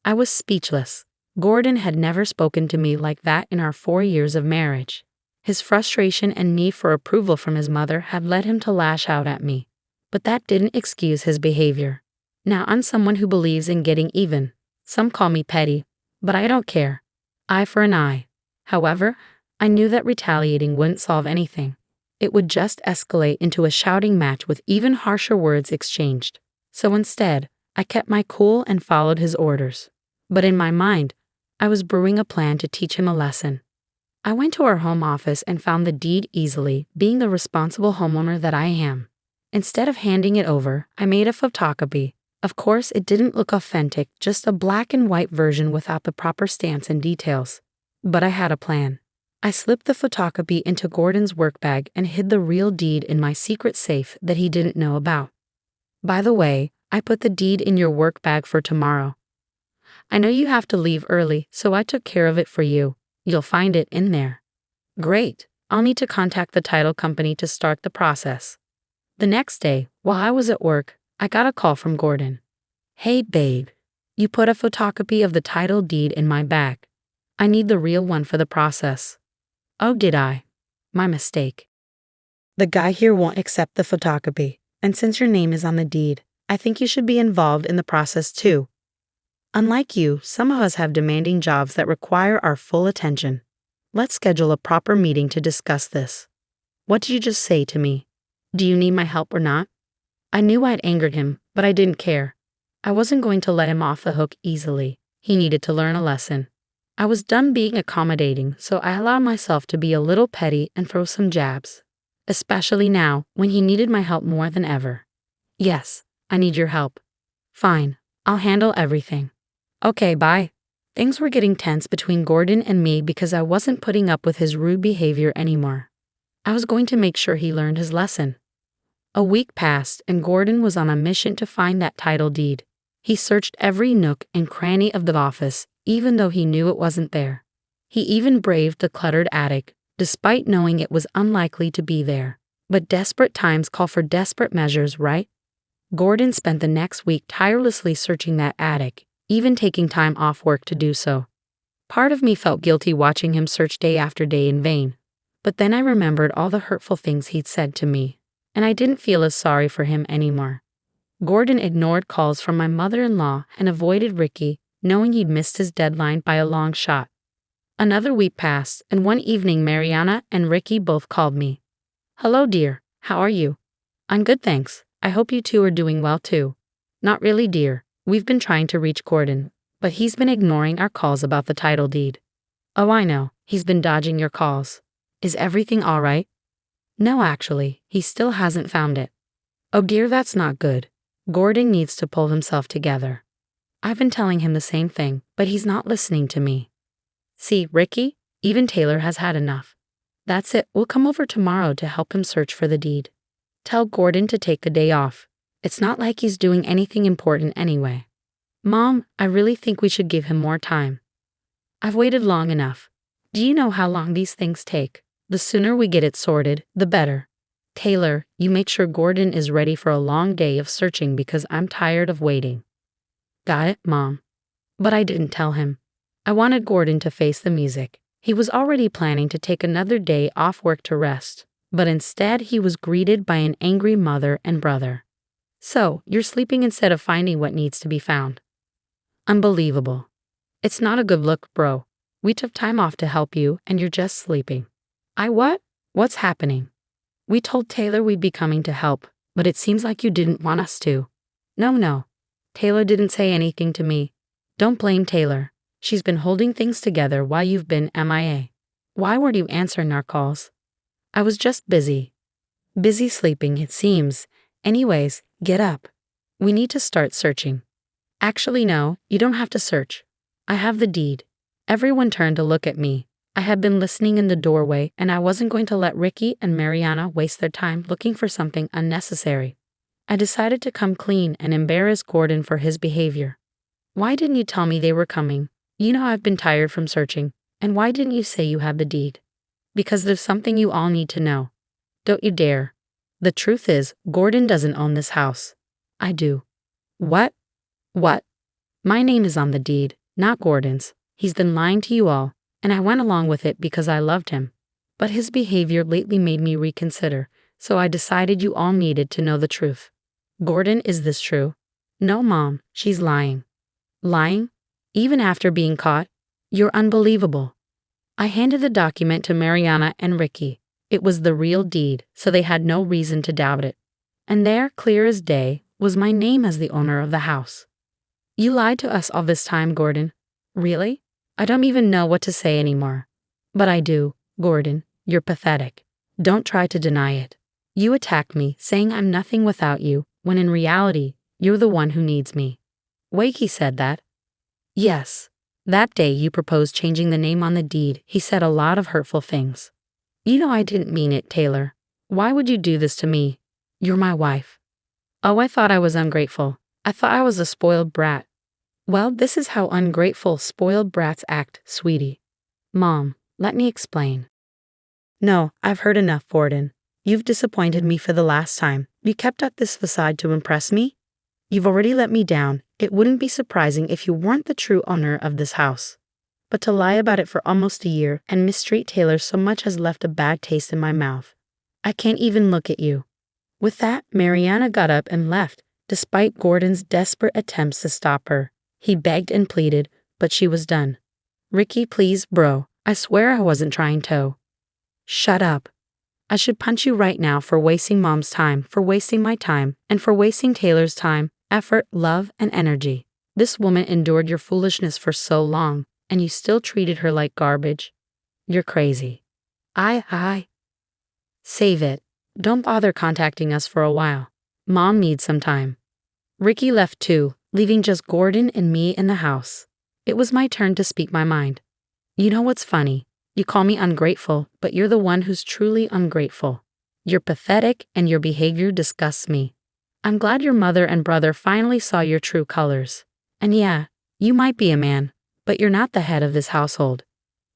I was speechless. Gordon had never spoken to me like that in our 4 years of marriage. His frustration and need for approval from his mother had led him to lash out at me. But that didn't excuse his behavior. Now I'm someone who believes in getting even. Some call me petty, but I don't care. Eye for an eye. However, I knew that retaliating wouldn't solve anything. It would just escalate into a shouting match with even harsher words exchanged. So instead, I kept my cool and followed his orders. But in my mind, I was brewing a plan to teach him a lesson. I went to our home office and found the deed easily, being the responsible homeowner that I am. Instead of handing it over, I made a photocopy. Of course, it didn't look authentic, just a black and white version without the proper stamps and details. But I had a plan. I slipped the photocopy into Gordon's work bag and hid the real deed in my secret safe that he didn't know about. By the way, I put the deed in your work bag for tomorrow. I know you have to leave early, so I took care of it for you. You'll find it in there. Great. I'll need to contact the title company to start the process. The next day, while I was at work, I got a call from Gordon. Hey, babe. You put a photocopy of the title deed in my bag. I need the real one for the process. Oh, did I? My mistake. The guy here won't accept the photocopy, and since your name is on the deed, I think you should be involved in the process too. Unlike you, some of us have demanding jobs that require our full attention. Let's schedule a proper meeting to discuss this. What did you just say to me? Do you need my help or not? I knew I'd angered him, but I didn't care. I wasn't going to let him off the hook easily. He needed to learn a lesson. I was done being accommodating, so I allowed myself to be a little petty and throw some jabs. Especially now, when he needed my help more than ever. Yes, I need your help. Fine, I'll handle everything. Okay, bye. Things were getting tense between Gordon and me because I wasn't putting up with his rude behavior anymore. I was going to make sure he learned his lesson. A week passed and Gordon was on a mission to find that title deed. He searched every nook and cranny of the office, even though he knew it wasn't there. He even braved the cluttered attic, despite knowing it was unlikely to be there. But desperate times call for desperate measures, right? Gordon spent the next week tirelessly searching that attic, even taking time off work to do so. Part of me felt guilty watching him search day after day in vain. But then I remembered all the hurtful things he'd said to me, and I didn't feel as sorry for him anymore. Gordon ignored calls from my mother-in-law and avoided Ricky, knowing he'd missed his deadline by a long shot. Another week passed, and one evening Mariana and Ricky both called me. Hello, dear. How are you? I'm good, thanks. I hope you two are doing well, too. Not really, dear. We've been trying to reach Gordon, but he's been ignoring our calls about the title deed. Oh, I know. He's been dodging your calls. Is everything all right? No, actually, he still hasn't found it. Oh dear, that's not good. Gordon needs to pull himself together. I've been telling him the same thing, but he's not listening to me. See, Ricky, even Taylor has had enough. That's it, we'll come over tomorrow to help him search for the deed. Tell Gordon to take the day off. It's not like he's doing anything important anyway. Mom, I really think we should give him more time. I've waited long enough. Do you know how long these things take? The sooner we get it sorted, the better. Taylor, you make sure Gordon is ready for a long day of searching because I'm tired of waiting. Got it, Mom. But I didn't tell him. I wanted Gordon to face the music. He was already planning to take another day off work to rest, but instead he was greeted by an angry mother and brother. So, you're sleeping instead of finding what needs to be found. Unbelievable. It's not a good look, bro. We took time off to help you, and you're just sleeping. What? What's happening? We told Taylor we'd be coming to help, but it seems like you didn't want us to. No. Taylor didn't say anything to me. Don't blame Taylor. She's been holding things together while you've been MIA. Why weren't you answering our calls? I was just busy. Busy sleeping, it seems. Anyways, get up. We need to start searching. Actually, no, you don't have to search. I have the deed. Everyone turned to look at me. I had been listening in the doorway, and I wasn't going to let Ricky and Mariana waste their time looking for something unnecessary. I decided to come clean and embarrass Gordon for his behavior. Why didn't you tell me they were coming? You know I've been tired from searching. And why didn't you say you had the deed? Because there's something you all need to know. Don't you dare. The truth is, Gordon doesn't own this house. I do. What? What? My name is on the deed, not Gordon's. He's been lying to you all, and I went along with it because I loved him. But his behavior lately made me reconsider, so I decided you all needed to know the truth. Gordon, is this true? No, Mom, she's lying. Lying? Even after being caught? You're unbelievable. I handed the document to Mariana and Ricky. It was the real deed, so they had no reason to doubt it. And there, clear as day, was my name as the owner of the house. You lied to us all this time, Gordon. Really? I don't even know what to say anymore. But I do, Gordon. You're pathetic. Don't try to deny it. You attacked me, saying I'm nothing without you, when in reality, you're the one who needs me. Wakey said that. Yes. That day you proposed changing the name on the deed. He said a lot of hurtful things. You know I didn't mean it, Taylor. Why would you do this to me? You're my wife. Oh, I thought I was ungrateful. I thought I was a spoiled brat. Well, this is how ungrateful, spoiled brats act, sweetie. Mom, let me explain. No, I've heard enough, Gordon. You've disappointed me for the last time. You kept up this facade to impress me? You've already let me down. It wouldn't be surprising if you weren't the true owner of this house. But to lie about it for almost a year and mistreat Taylor so much has left a bad taste in my mouth. I can't even look at you. With that, Mariana got up and left, despite Gordon's desperate attempts to stop her. He begged and pleaded, but she was done. Ricky, please, bro. I swear I wasn't trying to. Shut up. I should punch you right now for wasting Mom's time, for wasting my time, and for wasting Taylor's time, effort, love, and energy. This woman endured your foolishness for so long, and you still treated her like garbage. You're crazy. Save it. Don't bother contacting us for a while. Mom needs some time. Ricky left too, leaving just Gordon and me in the house. It was my turn to speak my mind. You know what's funny? You call me ungrateful, but you're the one who's truly ungrateful. You're pathetic and your behavior disgusts me. I'm glad your mother and brother finally saw your true colors. And yeah, you might be a man, but you're not the head of this household.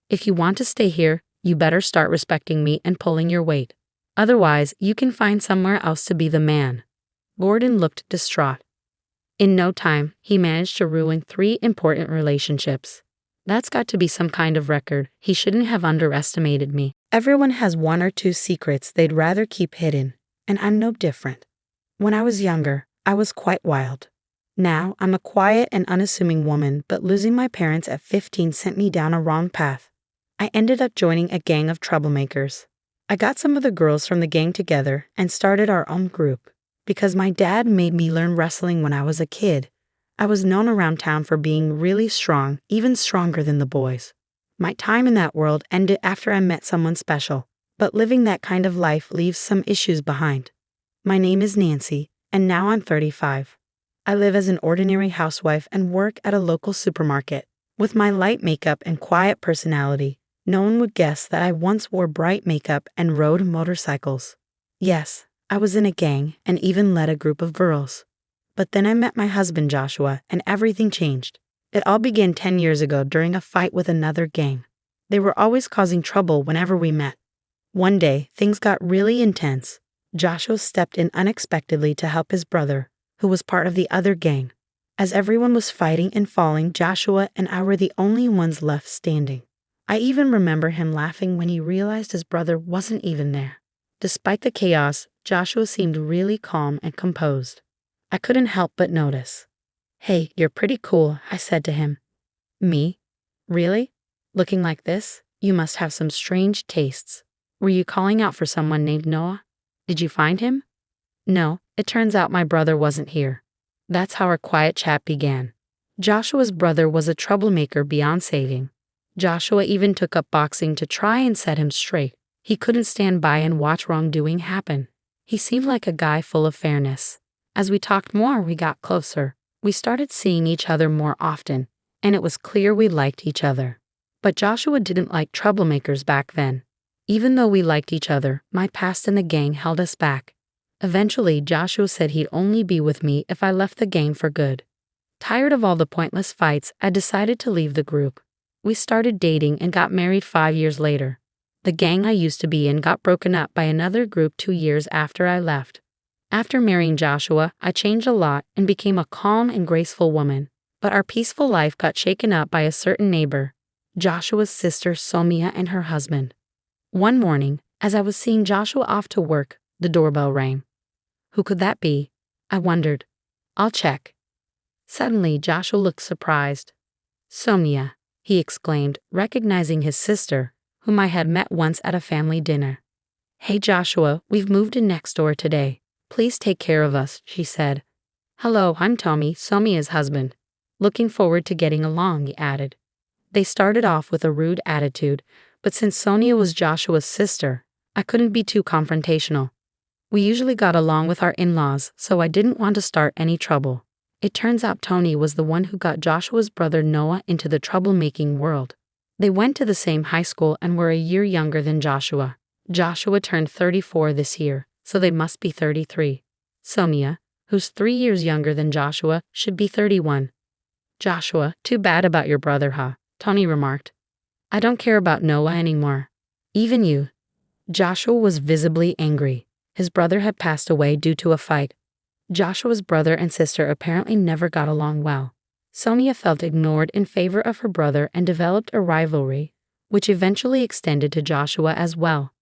If you want to stay here, you better start respecting me and pulling your weight. Otherwise, you can find somewhere else to be the man. Gordon looked distraught. In no time, he managed to ruin 3 important relationships. That's got to be some kind of record. He shouldn't have underestimated me. Everyone has 1 or 2 secrets they'd rather keep hidden, and I'm no different. When I was younger, I was quite wild. Now, I'm a quiet and unassuming woman, but losing my parents at 15 sent me down a wrong path. I ended up joining a gang of troublemakers. I got some of the girls from the gang together and started our own group. Because my dad made me learn wrestling when I was a kid, I was known around town for being really strong, even stronger than the boys. My time in that world ended after I met someone special, but living that kind of life leaves some issues behind. My name is Nancy, and now I'm 35. I live as an ordinary housewife and work at a local supermarket. With my light makeup and quiet personality, no one would guess that I once wore bright makeup and rode motorcycles. Yes, I was in a gang and even led a group of girls. But then I met my husband Joshua and everything changed. It all began 10 years ago during a fight with another gang. They were always causing trouble whenever we met. One day, things got really intense. Joshua stepped in unexpectedly to help his brother, who was part of the other gang. As everyone was fighting and falling, Joshua and I were the only ones left standing. I even remember him laughing when he realized his brother wasn't even there. Despite the chaos, Joshua seemed really calm and composed. I couldn't help but notice. "Hey, you're pretty cool," I said to him. "Me? Really? Looking like this? You must have some strange tastes. Were you calling out for someone named Noah? Did you find him?" "No, it turns out my brother wasn't here." That's how our quiet chat began. Joshua's brother was a troublemaker beyond saving. Joshua even took up boxing to try and set him straight. He couldn't stand by and watch wrongdoing happen. He seemed like a guy full of fairness. As we talked more, we got closer. We started seeing each other more often, and it was clear we liked each other. But Joshua didn't like troublemakers back then. Even though we liked each other, my past in the gang held us back. Eventually, Joshua said he'd only be with me if I left the gang for good. Tired of all the pointless fights, I decided to leave the group. We started dating and got married 5 years later. The gang I used to be in got broken up by another group 2 years after I left. After marrying Joshua, I changed a lot and became a calm and graceful woman. But our peaceful life got shaken up by a certain neighbor, Joshua's sister Somia and her husband. One morning, as I was seeing Joshua off to work, the doorbell rang. Who could that be? I wondered. I'll check. Suddenly, Joshua looked surprised. Somia, he exclaimed, recognizing his sister, whom I had met once at a family dinner. Hey Joshua, we've moved in next door today. Please take care of us, she said. Hello, I'm Tommy, Somia's husband. Looking forward to getting along, he added. They started off with a rude attitude, but since Sonia was Joshua's sister, I couldn't be too confrontational. We usually got along with our in-laws, so I didn't want to start any trouble. It turns out Tony was the one who got Joshua's brother Noah into the troublemaking world. They went to the same high school and were a year younger than Joshua. Joshua turned 34 this year, so they must be 33. Somia, who's 3 years younger than Joshua, should be 31. Joshua, too bad about your brother, huh? Tony remarked. I don't care about Noah anymore. Even you. Joshua was visibly angry. His brother had passed away due to a fight. Joshua's brother and sister apparently never got along well. Somia felt ignored in favor of her brother and developed a rivalry, which eventually extended to Joshua as well.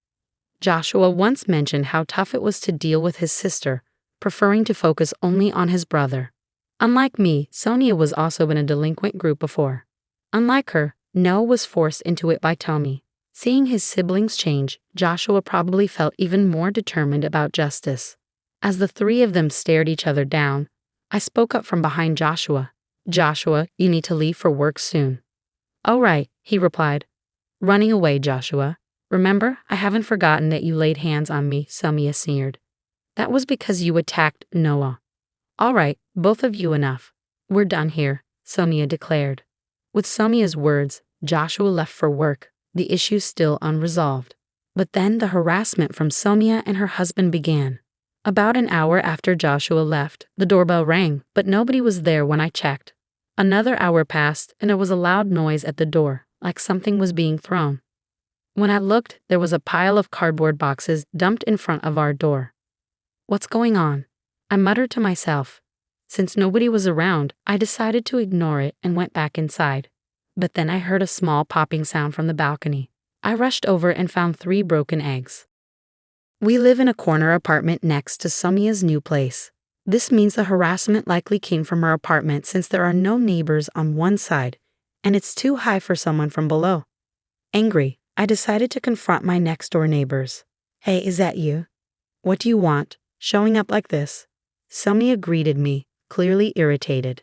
Joshua once mentioned how tough it was to deal with his sister, preferring to focus only on his brother. Unlike me, Sonia was also in a delinquent group before. Unlike her, Noah was forced into it by Tommy. Seeing his siblings change, Joshua probably felt even more determined about justice. As the three of them stared each other down, I spoke up from behind Joshua. Joshua, you need to leave for work soon. All right, he replied. Running away, Joshua. Remember, I haven't forgotten that you laid hands on me, Somia sneered. That was because you attacked Noah. All right, both of you enough. We're done here, Somia declared. With Somia's words, Joshua left for work, the issue still unresolved. But then the harassment from Somia and her husband began. About an hour after Joshua left, the doorbell rang, but nobody was there when I checked. Another hour passed, and there was a loud noise at the door, like something was being thrown. When I looked, there was a pile of cardboard boxes dumped in front of our door. What's going on? I muttered to myself. Since nobody was around, I decided to ignore it and went back inside. But then I heard a small popping sound from the balcony. I rushed over and found 3 broken eggs. We live in a corner apartment next to Somia's new place. This means the harassment likely came from her apartment since there are no neighbors on one side, and it's too high for someone from below. Angry, I decided to confront my next-door neighbors. Hey, is that you? What do you want, showing up like this? Somia greeted me, clearly irritated.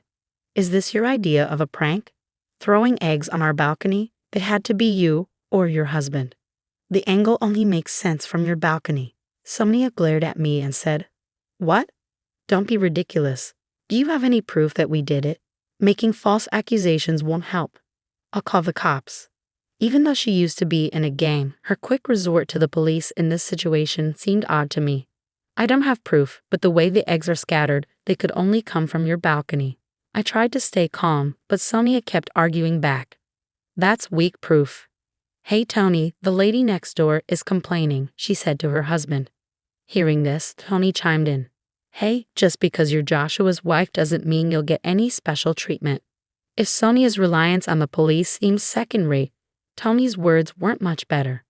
Is this your idea of a prank? Throwing eggs on our balcony? It had to be you or your husband. The angle only makes sense from your balcony. Somia glared at me and said, What? Don't be ridiculous. Do you have any proof that we did it? Making false accusations won't help. I'll call the cops. Even though she used to be in a gang, her quick resort to the police in this situation seemed odd to me. I don't have proof, but the way the eggs are scattered, they could only come from your balcony. I tried to stay calm, but Somia kept arguing back. That's weak proof. Hey Tony, the lady next door is complaining, she said to her husband. Hearing this, Tony chimed in. Hey, just because you're Joshua's wife doesn't mean you'll get any special treatment. If Sonia's reliance on the police seems second-rate, Tony's words weren't much better.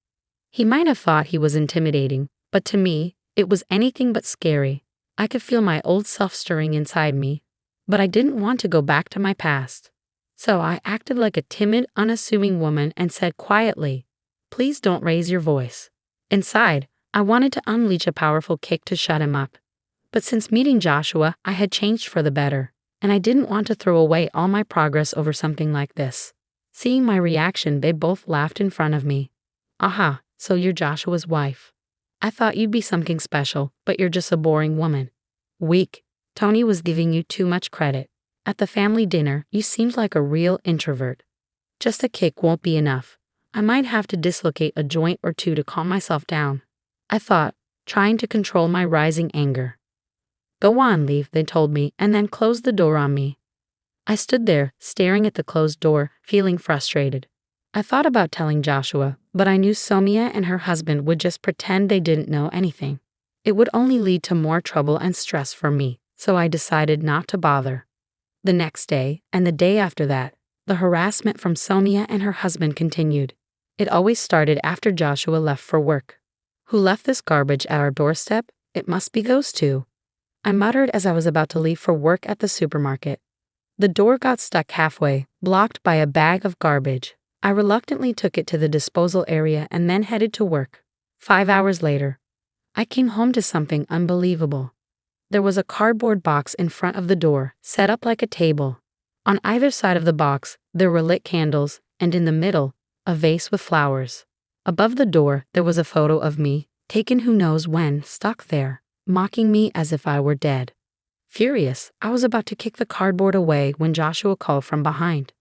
He might have thought he was intimidating, but to me, it was anything but scary. I could feel my old self stirring inside me, but I didn't want to go back to my past. So I acted like a timid, unassuming woman and said quietly, Please don't raise your voice. Inside, I wanted to unleash a powerful kick to shut him up. But since meeting Joshua, I had changed for the better, and I didn't want to throw away all my progress over something like this. Seeing my reaction, they both laughed in front of me. Aha, so you're Joshua's wife. I thought you'd be something special, but you're just a boring woman. Weak. Tony was giving you too much credit. At the family dinner, you seemed like a real introvert. Just a kick won't be enough. I might have to dislocate a joint or two to calm myself down. I thought, trying to control my rising anger. Go on, leave, they told me, and then closed the door on me. I stood there, staring at the closed door, feeling frustrated. I thought about telling Joshua, but I knew Soumya and her husband would just pretend they didn't know anything. It would only lead to more trouble and stress for me, so I decided not to bother. The next day, and the day after that, the harassment from Soumya and her husband continued. It always started after Joshua left for work. Who left this garbage at our doorstep? It must be those two, I muttered as I was about to leave for work at the supermarket. The door got stuck halfway, blocked by a bag of garbage. I reluctantly took it to the disposal area and then headed to work. 5 hours later, I came home to something unbelievable. There was a cardboard box in front of the door, set up like a table. On either side of the box, there were lit candles, and in the middle, a vase with flowers. Above the door, there was a photo of me, taken who knows when, stuck there, mocking me as if I were dead. Furious, I was about to kick the cardboard away when Joshua called from behind.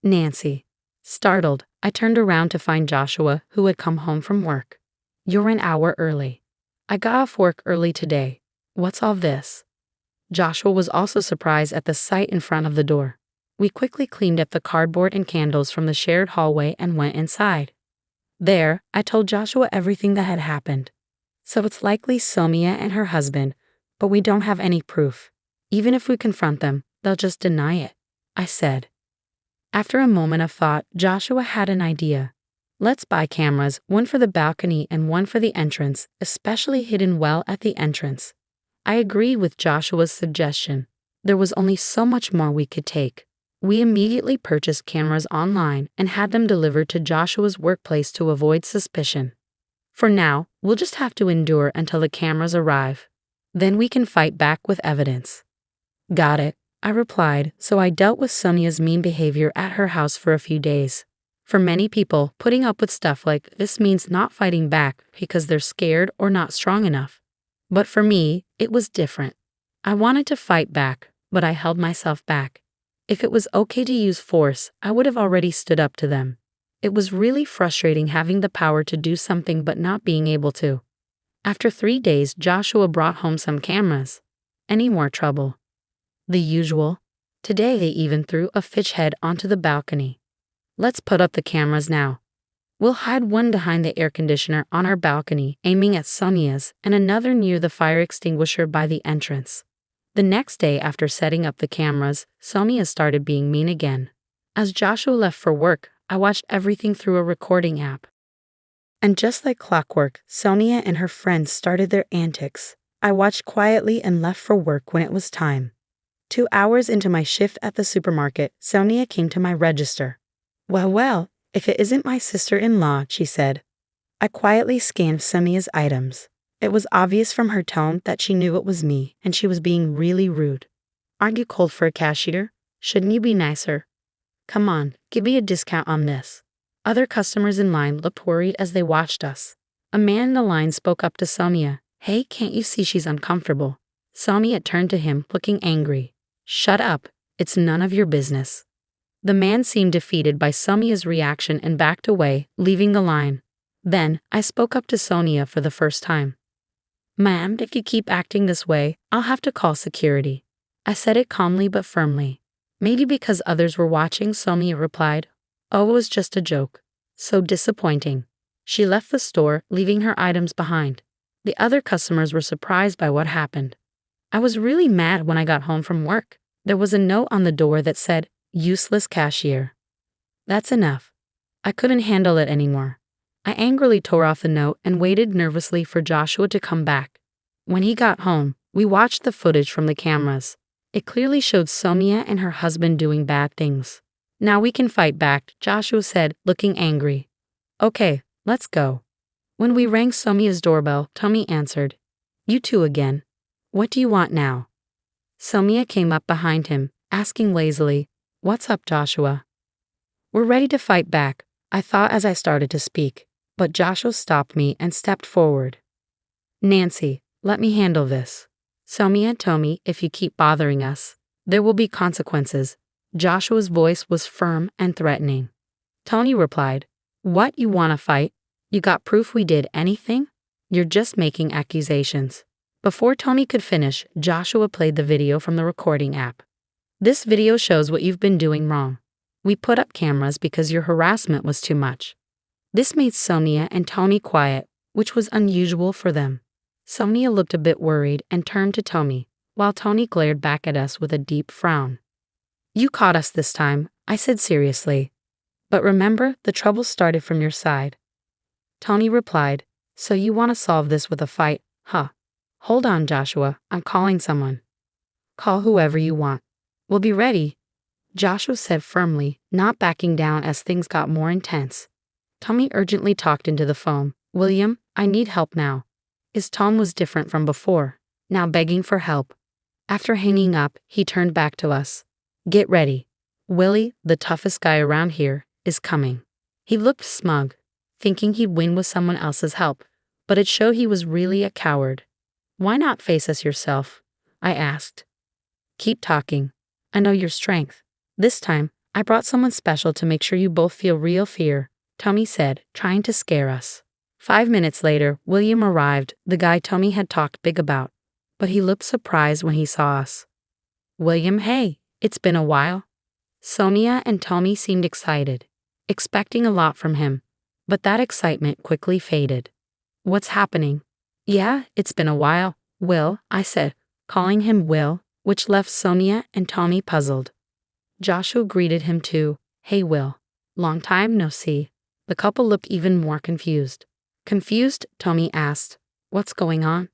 Nancy. Startled, I turned around to find Joshua, who had come home from work. You're an hour early. I got off work early today. What's all this? Joshua was also surprised at the sight in front of the door. We quickly cleaned up the cardboard and candles from the shared hallway and went inside. There, I told Joshua everything that had happened. So it's likely Soumya and her husband, but we don't have any proof. Even if we confront them, they'll just deny it, I said. After a moment of thought, Joshua had an idea. Let's buy cameras, one for the balcony and one for the entrance, especially hidden well at the entrance. I agreed with Joshua's suggestion. There was only so much more we could take. We immediately purchased cameras online and had them delivered to Joshua's workplace to avoid suspicion. For now, we'll just have to endure until the cameras arrive. Then we can fight back with evidence. Got it, I replied, so I dealt with Soumya's mean behavior at her house for a few days. For many people, putting up with stuff like this means not fighting back because they're scared or not strong enough. But for me, it was different. I wanted to fight back, but I held myself back. If it was okay to use force, I would have already stood up to them. It was really frustrating having the power to do something but not being able to. After 3 days, Joshua brought home some cameras. Any more trouble? The usual. Today they even threw a fish head onto the balcony. Let's put up the cameras now. We'll hide one behind the air conditioner on our balcony, aiming at Soumya's, and another near the fire extinguisher by the entrance. The next day after setting up the cameras, Soumya started being mean again. As Joshua left for work, I watched everything through a recording app. And just like clockwork, Soumya and her friends started their antics. I watched quietly and left for work when it was time. 2 hours into my shift at the supermarket, Soumya came to my register. Well, if it isn't my sister-in-law, she said. I quietly scanned Soumya's items. It was obvious from her tone that she knew it was me, and she was being really rude. Aren't you cold for a cashier? Shouldn't you be nicer? Come on, give me a discount on this. Other customers in line looked worried as they watched us. A man in the line spoke up to Soumya. Hey, can't you see she's uncomfortable? Soumya turned to him, looking angry. Shut up, it's none of your business. The man seemed defeated by Soumya's reaction and backed away, leaving the line. Then, I spoke up to Soumya for the first time. Ma'am, if you keep acting this way, I'll have to call security. I said it calmly but firmly. Maybe because others were watching, Soumya replied. Oh, it was just a joke. So disappointing. She left the store, leaving her items behind. The other customers were surprised by what happened. I was really mad when I got home from work. There was a note on the door that said, useless cashier. That's enough. I couldn't handle it anymore. I angrily tore off the note and waited nervously for Joshua to come back. When he got home, we watched the footage from the cameras. It clearly showed Soumya and her husband doing bad things. Now we can fight back, Joshua said, looking angry. Okay, let's go. When we rang Soumya's doorbell, Tommy answered. You two again. What do you want now? Soumya came up behind him, asking lazily, What's up, Joshua? We're ready to fight back, I thought as I started to speak, but Joshua stopped me and stepped forward. Nancy, let me handle this. Soumya told me if you keep bothering us, there will be consequences. Joshua's voice was firm and threatening. Tony replied, What, you want to fight? You got proof we did anything? You're just making accusations. Before Tommy could finish, Joshua played the video from the recording app. This video shows what you've been doing wrong. We put up cameras because your harassment was too much. This made Sonia and Tommy quiet, which was unusual for them. Sonia looked a bit worried and turned to Tommy, while Tony glared back at us with a deep frown. You caught us this time, I said seriously. But remember, the trouble started from your side. Tony replied, so you want to solve this with a fight, huh? Hold on, Joshua, I'm calling someone. Call whoever you want. We'll be ready, Joshua said firmly, not backing down as things got more intense. Tommy urgently talked into the phone. William, I need help now. His tone was different from before, now begging for help. After hanging up, he turned back to us. Get ready. Willie, the toughest guy around here, is coming. He looked smug, thinking he'd win with someone else's help, but it showed he was really a coward. Why not face us yourself? I asked. Keep talking. I know your strength. This time, I brought someone special to make sure you both feel real fear, Tommy said, trying to scare us. 5 minutes later, William arrived, the guy Tommy had talked big about, but he looked surprised when he saw us. William, hey, it's been a while. Sonia and Tommy seemed excited, expecting a lot from him, but that excitement quickly faded. What's happening? Yeah, it's been a while, Will, I said, calling him Will, which left Sonia and Tommy puzzled. Joshua greeted him too. Hey Will, long time no see. The couple looked even more confused. Confused, Tommy asked, what's going on?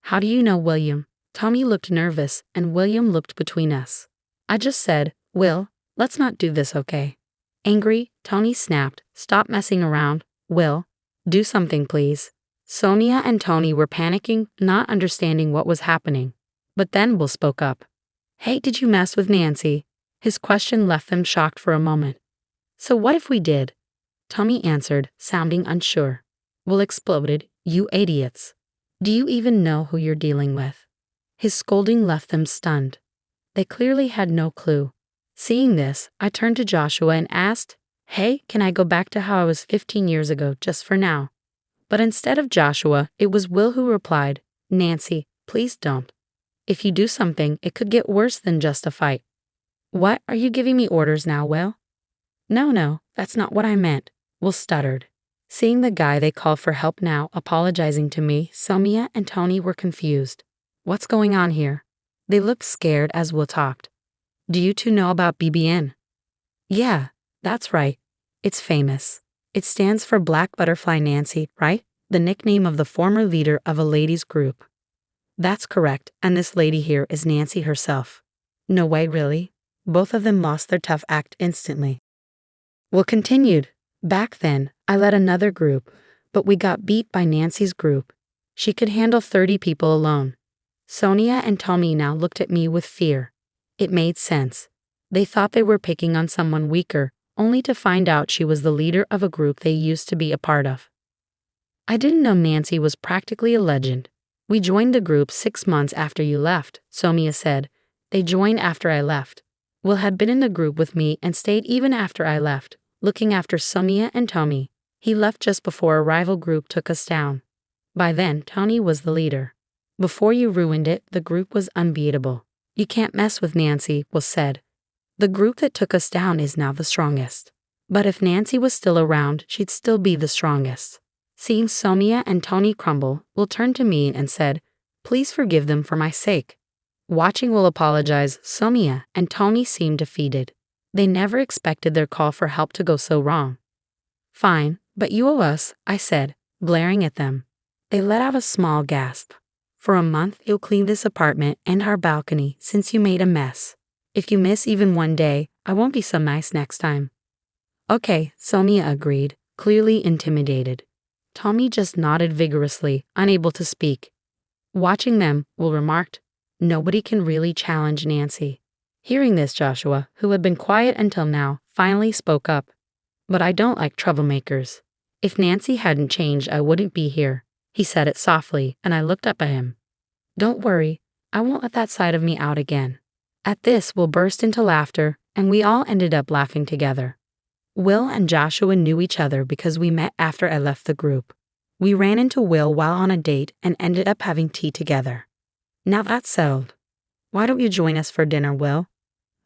How do you know William? Tommy looked nervous and William looked between us. I just said, Will, let's not do this, okay? Angry, Tony snapped, stop messing around. Will, do something please. Sonia and Tony were panicking, not understanding what was happening. But then Will spoke up. Hey, did you mess with Nancy? His question left them shocked for a moment. So what if we did? Tommy answered, sounding unsure. Will exploded, you idiots. Do you even know who you're dealing with? His scolding left them stunned. They clearly had no clue. Seeing this, I turned to Joshua and asked, hey, can I go back to how I was 15 years ago just for now? But instead of Joshua, it was Will who replied, Nancy, please don't. If you do something, it could get worse than just a fight. What, are you giving me orders now, Will? No, that's not what I meant, Will stuttered. Seeing the guy they called for help now apologizing to me, Sonia and Tony were confused. What's going on here? They looked scared as Will talked. Do you two know about BBN? Yeah, that's right. It's famous. It stands for Black Butterfly Nancy, right? The nickname of the former leader of a ladies' group. That's correct, and this lady here is Nancy herself. No way, really? Both of them lost their tough act instantly. Will continued. Back then, I led another group, but we got beat by Nancy's group. She could handle 30 people alone. Sonia and Tommy now looked at me with fear. It made sense. They thought they were picking on someone weaker, only to find out she was the leader of a group they used to be a part of. I didn't know Nancy was practically a legend. We joined the group 6 months after you left, Sonia said. They joined after I left. Will had been in the group with me and stayed even after I left, looking after Sonia and Tommy. He left just before a rival group took us down. By then, Tony was the leader. Before you ruined it, the group was unbeatable. You can't mess with Nancy, Will said. The group that took us down is now the strongest. But if Nancy was still around, she'd still be the strongest. Seeing Sonia and Tony crumble, Will turned to me and said, please forgive them for my sake. Watching Will apologize, Sonia and Tony seemed defeated. They never expected their call for help to go so wrong. Fine, but you owe us, I said, glaring at them. They let out a small gasp. For a month, you'll clean this apartment and our balcony since you made a mess. If you miss even one day, I won't be so nice next time. Okay, Sonia agreed, clearly intimidated. Tommy just nodded vigorously, unable to speak. Watching them, Will remarked, nobody can really challenge Nancy. Hearing this, Joshua, who had been quiet until now, finally spoke up. But I don't like troublemakers. If Nancy hadn't changed, I wouldn't be here. He said it softly, and I looked up at him. Don't worry, I won't let that side of me out again. At this, Will burst into laughter, and we all ended up laughing together. Will and Joshua knew each other because we met after I left the group. We ran into Will while on a date and ended up having tea together. Now that's settled. Why don't you join us for dinner, Will?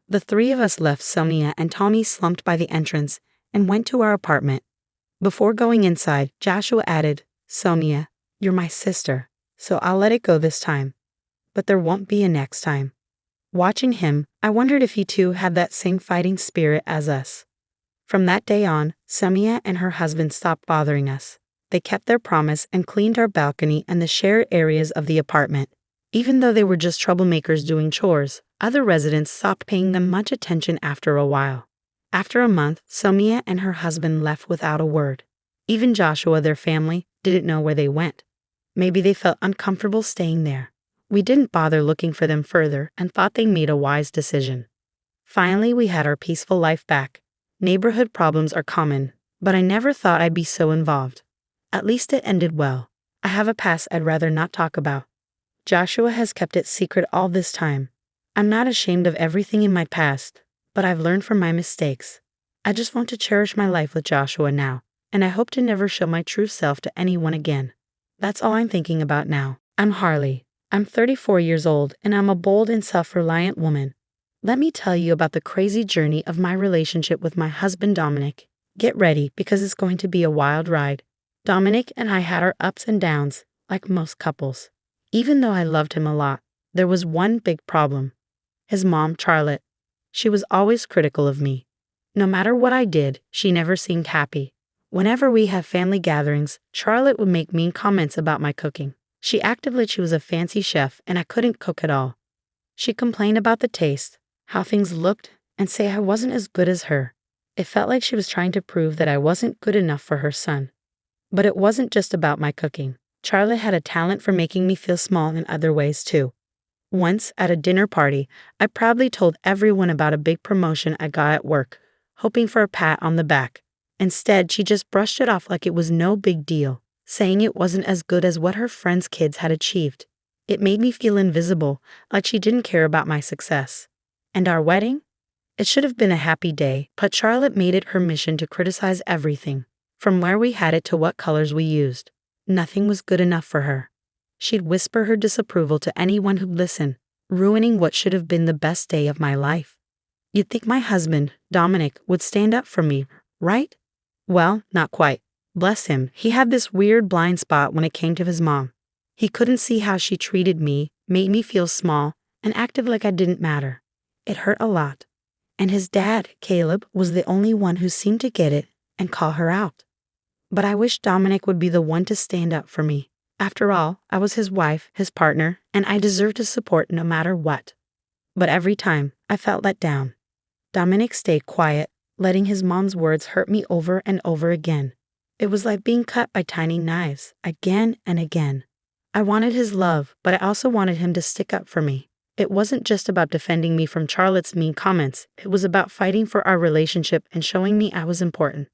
The three of us left Sonia and Tommy slumped by the entrance and went to our apartment. Before going inside, Joshua added, Sonia, you're my sister, so I'll let it go this time. But there won't be a next time. Watching him, I wondered if he too had that same fighting spirit as us. From that day on, Sonia and her husband stopped bothering us. They kept their promise and cleaned our balcony and the shared areas of the apartment. Even though they were just troublemakers doing chores, other residents stopped paying them much attention after a while. After a month, Sonia and her husband left without a word. Even Joshua, their family, didn't know where they went. Maybe they felt uncomfortable staying there. We didn't bother looking for them further and thought they made a wise decision. Finally, we had our peaceful life back. Neighborhood problems are common, but I never thought I'd be so involved. At least it ended well. I have a past I'd rather not talk about. Joshua has kept it secret all this time. I'm not ashamed of everything in my past, but I've learned from my mistakes. I just want to cherish my life with Joshua now, and I hope to never show my true self to anyone again. That's all I'm thinking about now. I'm Harley. I'm 34 years old, and I'm a bold and self-reliant woman. Let me tell you about the crazy journey of my relationship with my husband Dominic. Get ready, because it's going to be a wild ride. Dominic and I had our ups and downs, like most couples. Even though I loved him a lot, there was one big problem. His mom, Charlotte. She was always critical of me. No matter what I did, she never seemed happy. Whenever we had family gatherings, Charlotte would make mean comments about my cooking. She acted like she was a fancy chef and I couldn't cook at all. She complained about the taste, how things looked, and say I wasn't as good as her. It felt like she was trying to prove that I wasn't good enough for her son. But it wasn't just about my cooking. Charlotte had a talent for making me feel small in other ways too. Once, at a dinner party, I proudly told everyone about a big promotion I got at work, hoping for a pat on the back. Instead, she just brushed it off like it was no big deal, saying it wasn't as good as what her friends' kids had achieved. It made me feel invisible, like she didn't care about my success. And our wedding? It should have been a happy day, but Charlotte made it her mission to criticize everything, from where we had it to what colors we used. Nothing was good enough for her. She'd whisper her disapproval to anyone who'd listen, ruining what should have been the best day of my life. You'd think my husband, Dominic, would stand up for me, right? Well, not quite. Bless him, he had this weird blind spot when it came to his mom. He couldn't see how she treated me, made me feel small, and acted like I didn't matter. It hurt a lot. And his dad, Caleb, was the only one who seemed to get it and call her out. But I wish Dominic would be the one to stand up for me. After all, I was his wife, his partner, and I deserved his support no matter what. But every time, I felt let down. Dominic stayed quiet, letting his mom's words hurt me over and over again. It was like being cut by tiny knives, again and again. I wanted his love, but I also wanted him to stick up for me. It wasn't just about defending me from Charlotte's mean comments. It was about fighting for our relationship and showing me I was important.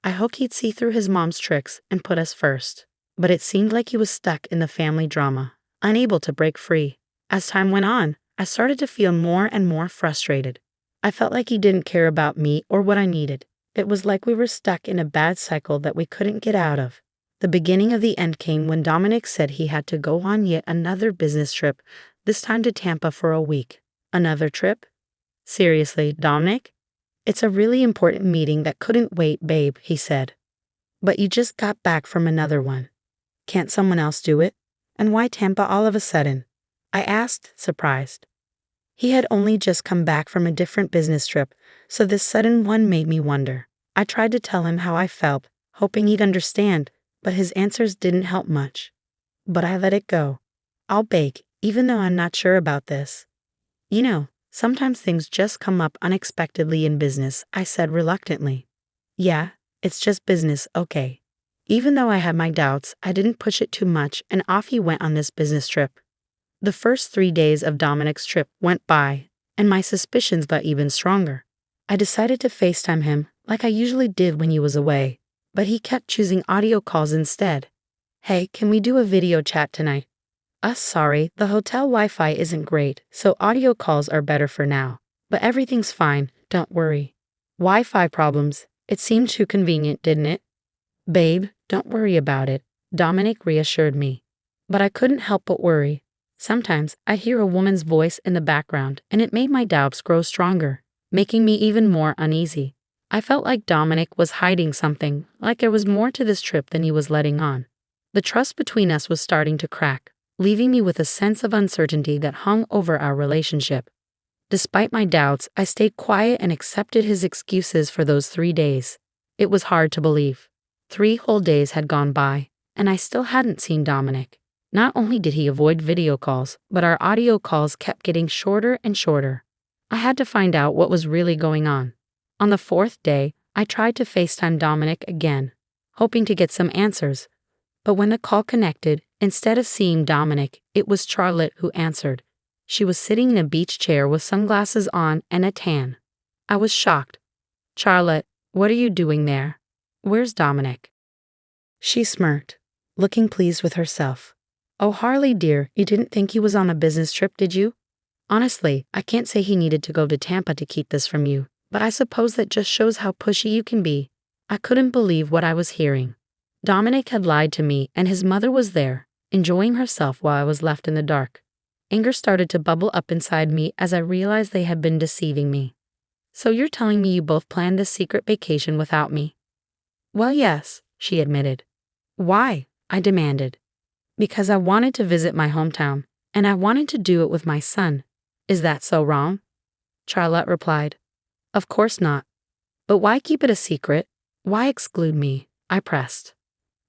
I hoped he'd see through his mom's tricks and put us first. But it seemed like he was stuck in the family drama, unable to break free. As time went on, I started to feel more and more frustrated. I felt like he didn't care about me or what I needed. It was like we were stuck in a bad cycle that we couldn't get out of. The beginning of the end came when Dominic said he had to go on yet another business trip, this time to Tampa for a week. Another trip? Seriously, Dominic? It's a really important meeting that couldn't wait, babe, he said. But you just got back from another one. Can't someone else do it? And why Tampa all of a sudden? I asked, surprised. He had only just come back from a different business trip, so this sudden one made me wonder. I tried to tell him how I felt, hoping he'd understand, but his answers didn't help much. But I let it go. I'll bake, even though I'm not sure about this. You know, sometimes things just come up unexpectedly in business, I said reluctantly. Yeah, it's just business, okay. Even though I had my doubts, I didn't push it too much and off he went on this business trip. The first 3 days of Dominic's trip went by, and my suspicions got even stronger. I decided to FaceTime him like I usually did when he was away, but he kept choosing audio calls instead. Hey, can we do a video chat tonight? Sorry, the hotel Wi-Fi isn't great, so audio calls are better for now. But everything's fine, don't worry. Wi-Fi problems. It seemed too convenient, didn't it? Babe, don't worry about it. Dominic reassured me. But I couldn't help but worry. Sometimes I'd hear a woman's voice in the background, and it made my doubts grow stronger, making me even more uneasy. I felt like Dominic was hiding something, like there was more to this trip than he was letting on. The trust between us was starting to crack, leaving me with a sense of uncertainty that hung over our relationship. Despite my doubts, I stayed quiet and accepted his excuses for those 3 days. It was hard to believe. 3 whole days had gone by, and I still hadn't seen Dominic. Not only did he avoid video calls, but our audio calls kept getting shorter and shorter. I had to find out what was really going on. On the 4th day, I tried to FaceTime Dominic again, hoping to get some answers. But when the call connected, instead of seeing Dominic, it was Charlotte who answered. She was sitting in a beach chair with sunglasses on and a tan. I was shocked. "Charlotte, what are you doing there? Where's Dominic?" She smirked, looking pleased with herself. "Oh, Harley dear, you didn't think he was on a business trip, did you? Honestly, I can't say he needed to go to Tampa to keep this from you, but I suppose that just shows how pushy you can be." I couldn't believe what I was hearing. Dominic had lied to me, and his mother was there, enjoying herself while I was left in the dark. Anger started to bubble up inside me as I realized they had been deceiving me. "So you're telling me you both planned this secret vacation without me?" "Well, yes," she admitted. "Why?" I demanded. "Because I wanted to visit my hometown, and I wanted to do it with my son. Is that so wrong?" Charlotte replied. "Of course not. But why keep it a secret? Why exclude me?" I pressed.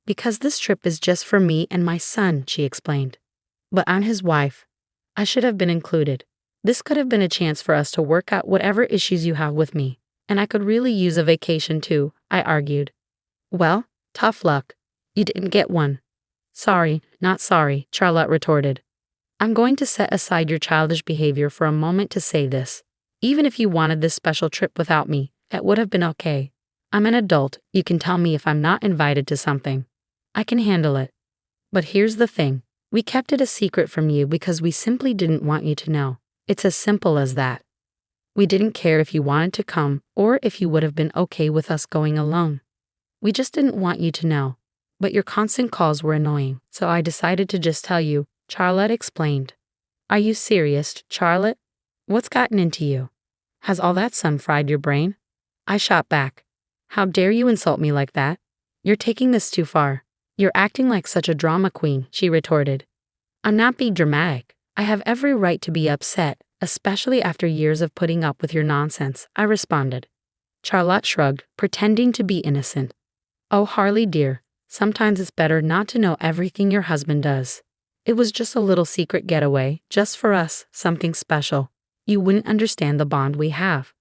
"Because this trip is just for me and my son," she explained. "But I'm his wife. I should have been included. This could have been a chance for us to work out whatever issues you have with me, and I could really use a vacation too," I argued. "Well, tough luck. You didn't get one." "Sorry, not sorry," Charlotte retorted. "I'm going to set aside your childish behavior for a moment to say this. Even if you wanted this special trip without me, it would have been okay. I'm an adult. You can tell me if I'm not invited to something. I can handle it. But here's the thing. We kept it a secret from you because we simply didn't want you to know. It's as simple as that. We didn't care if you wanted to come or if you would have been okay with us going alone. We just didn't want you to know. But your constant calls were annoying, so I decided to just tell you," Charlotte explained. "Are you serious, Charlotte? What's gotten into you? Has all that sun fried your brain?" I shot back. "How dare you insult me like that? You're taking this too far. You're acting like such a drama queen," she retorted. "I'm not being dramatic. I have every right to be upset, especially after years of putting up with your nonsense," I responded. Charlotte shrugged, pretending to be innocent. "Oh, Harley dear, sometimes it's better not to know everything your husband does. It was just a little secret getaway, just for us, something special. You wouldn't understand the bond we have."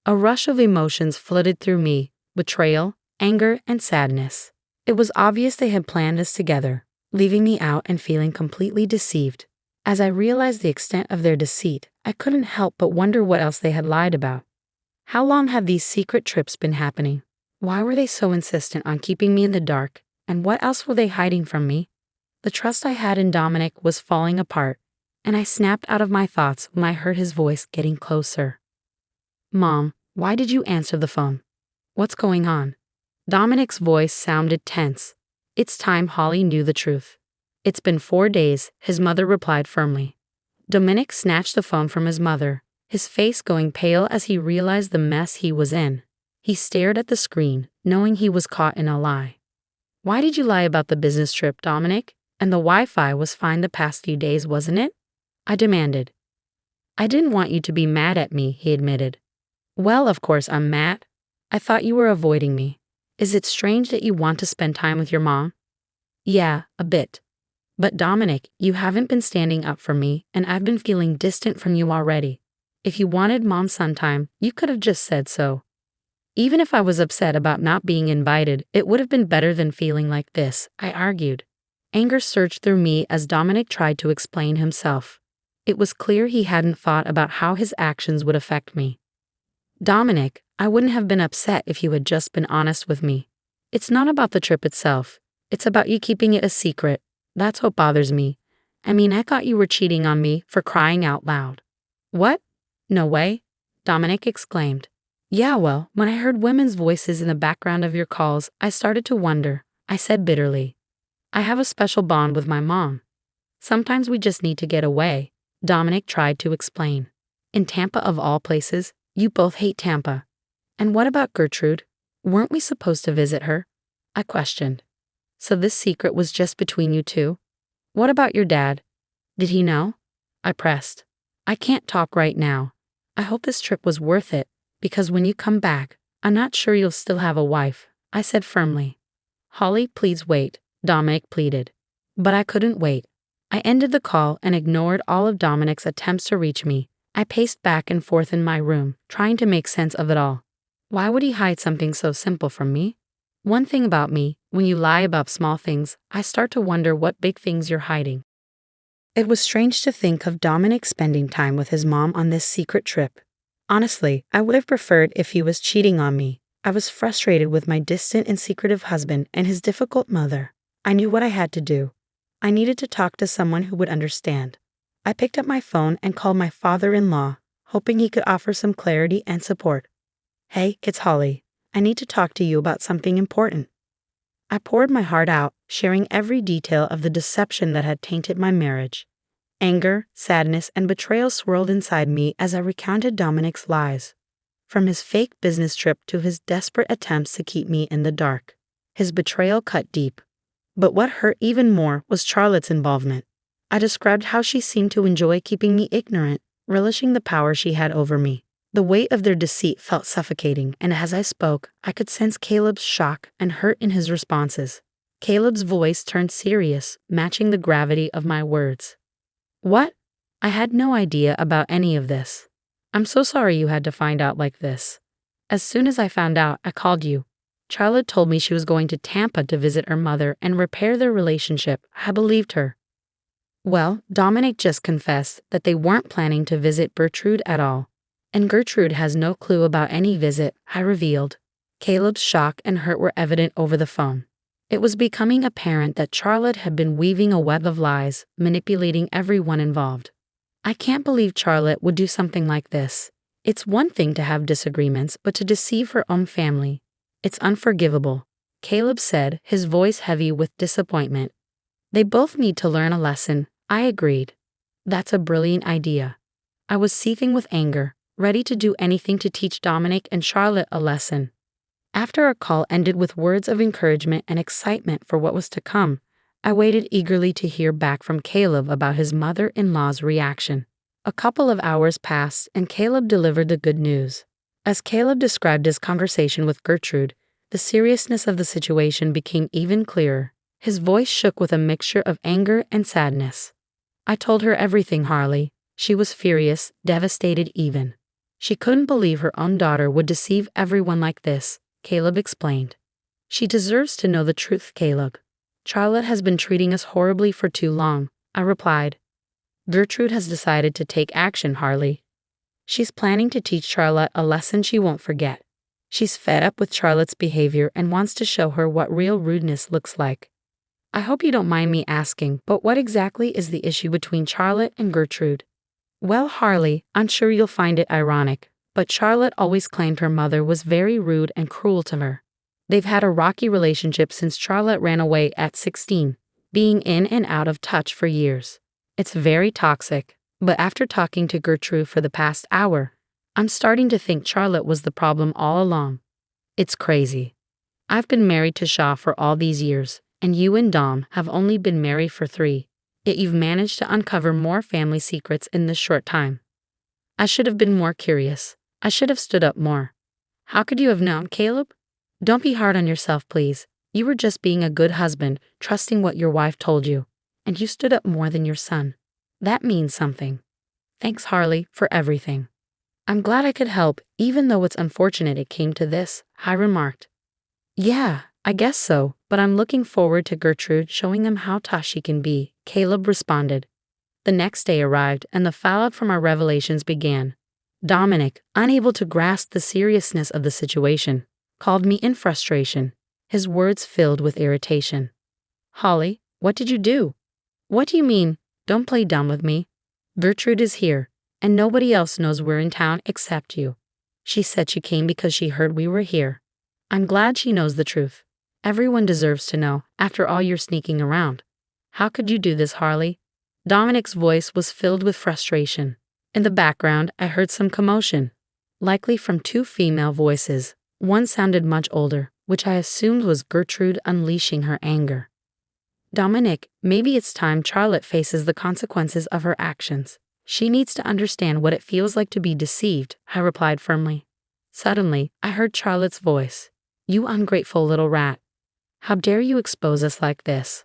A rush of emotions flooded through me, betrayal, anger, and sadness. It was obvious they had planned this together, leaving me out and feeling completely deceived. As I realized the extent of their deceit, I couldn't help but wonder what else they had lied about. How long had these secret trips been happening? Why were they so insistent on keeping me in the dark, and what else were they hiding from me? The trust I had in Dominic was falling apart, and I snapped out of my thoughts when I heard his voice getting closer. "Mom, why did you answer the phone? What's going on?" Dominic's voice sounded tense. "It's time Holly knew the truth." "It's been 4 days," his mother replied firmly. Dominic snatched the phone from his mother, his face going pale as he realized the mess he was in. He stared at the screen, knowing he was caught in a lie. "Why did you lie about the business trip, Dominic? And the Wi-Fi was fine the past few days, wasn't it?" I demanded. "I didn't want you to be mad at me," he admitted. "Well, of course I'm mad. I thought you were avoiding me. Is it strange that you want to spend time with your mom?" "Yeah, a bit. But Dominic, you haven't been standing up for me, and I've been feeling distant from you already. If you wanted mom-son time, you could have just said so. Even if I was upset about not being invited, it would have been better than feeling like this," I argued. Anger surged through me as Dominic tried to explain himself. It was clear he hadn't thought about how his actions would affect me. "Dominic, I wouldn't have been upset if you had just been honest with me. It's not about the trip itself. It's about you keeping it a secret. That's what bothers me. I mean, I thought you were cheating on me, for crying out loud." "What? No way," Dominic exclaimed. "Yeah, well, when I heard women's voices in the background of your calls, I started to wonder," I said bitterly. I have a special bond with my mom. Sometimes we just need to get away, Dominic tried to explain. In Tampa of all places, you both hate Tampa. And what about Gertrude? Weren't we supposed to visit her? I questioned. So this secret was just between you two? What about your dad? Did he know? I pressed. I can't talk right now. I hope this trip was worth it, because when you come back, I'm not sure you'll still have a wife, I said firmly. Holly, please wait, Dominic pleaded. But I couldn't wait. I ended the call and ignored all of Dominic's attempts to reach me. I paced back and forth in my room, trying to make sense of it all. Why would he hide something so simple from me? One thing about me, when you lie about small things, I start to wonder what big things you're hiding. It was strange to think of Dominic spending time with his mom on this secret trip. Honestly, I would have preferred if he was cheating on me. I was frustrated with my distant and secretive husband and his difficult mother. I knew what I had to do. I needed to talk to someone who would understand. I picked up my phone and called my father-in-law, hoping he could offer some clarity and support. Hey, it's Holly. I need to talk to you about something important. I poured my heart out, sharing every detail of the deception that had tainted my marriage. Anger, sadness, and betrayal swirled inside me as I recounted Dominic's lies. From his fake business trip to his desperate attempts to keep me in the dark. His betrayal cut deep. But what hurt even more was Charlotte's involvement. I described how she seemed to enjoy keeping me ignorant, relishing the power she had over me. The weight of their deceit felt suffocating, and as I spoke, I could sense Caleb's shock and hurt in his responses. Caleb's voice turned serious, matching the gravity of my words. What? I had no idea about any of this. I'm so sorry you had to find out like this. As soon as I found out, I called you. Charlotte told me she was going to Tampa to visit her mother and repair their relationship. I believed her. Well, Dominic just confessed that they weren't planning to visit Gertrude at all. And Gertrude has no clue about any visit, I revealed. Caleb's shock and hurt were evident over the phone. It was becoming apparent that Charlotte had been weaving a web of lies, manipulating everyone involved. I can't believe Charlotte would do something like this. It's one thing to have disagreements, but to deceive her own family. It's unforgivable, Caleb said, his voice heavy with disappointment. They both need to learn a lesson, I agreed. That's a brilliant idea. I was seething with anger, ready to do anything to teach Dominic and Charlotte a lesson. After our call ended with words of encouragement and excitement for what was to come, I waited eagerly to hear back from Caleb about his mother-in-law's reaction. A couple of hours passed and Caleb delivered the good news. As Caleb described his conversation with Gertrude, the seriousness of the situation became even clearer. His voice shook with a mixture of anger and sadness. I told her everything, Harley. She was furious, devastated even. She couldn't believe her own daughter would deceive everyone like this, Caleb explained. She deserves to know the truth, Caleb. Charlotte has been treating us horribly for too long, I replied. Gertrude has decided to take action, Harley. She's planning to teach Charlotte a lesson she won't forget. She's fed up with Charlotte's behavior and wants to show her what real rudeness looks like. I hope you don't mind me asking, but what exactly is the issue between Charlotte and Gertrude? Well, Harley, I'm sure you'll find it ironic, but Charlotte always claimed her mother was very rude and cruel to her. They've had a rocky relationship since Charlotte ran away at 16, being in and out of touch for years. It's very toxic, but after talking to Gertrude for the past hour, I'm starting to think Charlotte was the problem all along. It's crazy. I've been married to Shaw for all these years, and you and Dom have only been married for 3. Yet you've managed to uncover more family secrets in this short time. I should have been more curious. I should have stood up more. How could you have known, Caleb? Don't be hard on yourself, please. You were just being a good husband, trusting what your wife told you. And you stood up more than your son. That means something. Thanks, Harley, for everything. I'm glad I could help, even though it's unfortunate it came to this, I remarked. Yeah, I guess so, but I'm looking forward to Gertrude showing them how tough she can be, Caleb responded. The next day arrived and the fallout from our revelations began. Dominic, unable to grasp the seriousness of the situation, called me in frustration, his words filled with irritation. Holly, what did you do? What do you mean? Don't play dumb with me. Gertrude is here, and nobody else knows we're in town except you. She said she came because she heard we were here. I'm glad she knows the truth. Everyone deserves to know, after all you're sneaking around. How could you do this, Harley? Dominic's voice was filled with frustration. In the background, I heard some commotion, likely from two female voices. One sounded much older, which I assumed was Gertrude unleashing her anger. Dominic, maybe it's time Charlotte faces the consequences of her actions. She needs to understand what it feels like to be deceived, I replied firmly. Suddenly, I heard Charlotte's voice. You ungrateful little rat. How dare you expose us like this?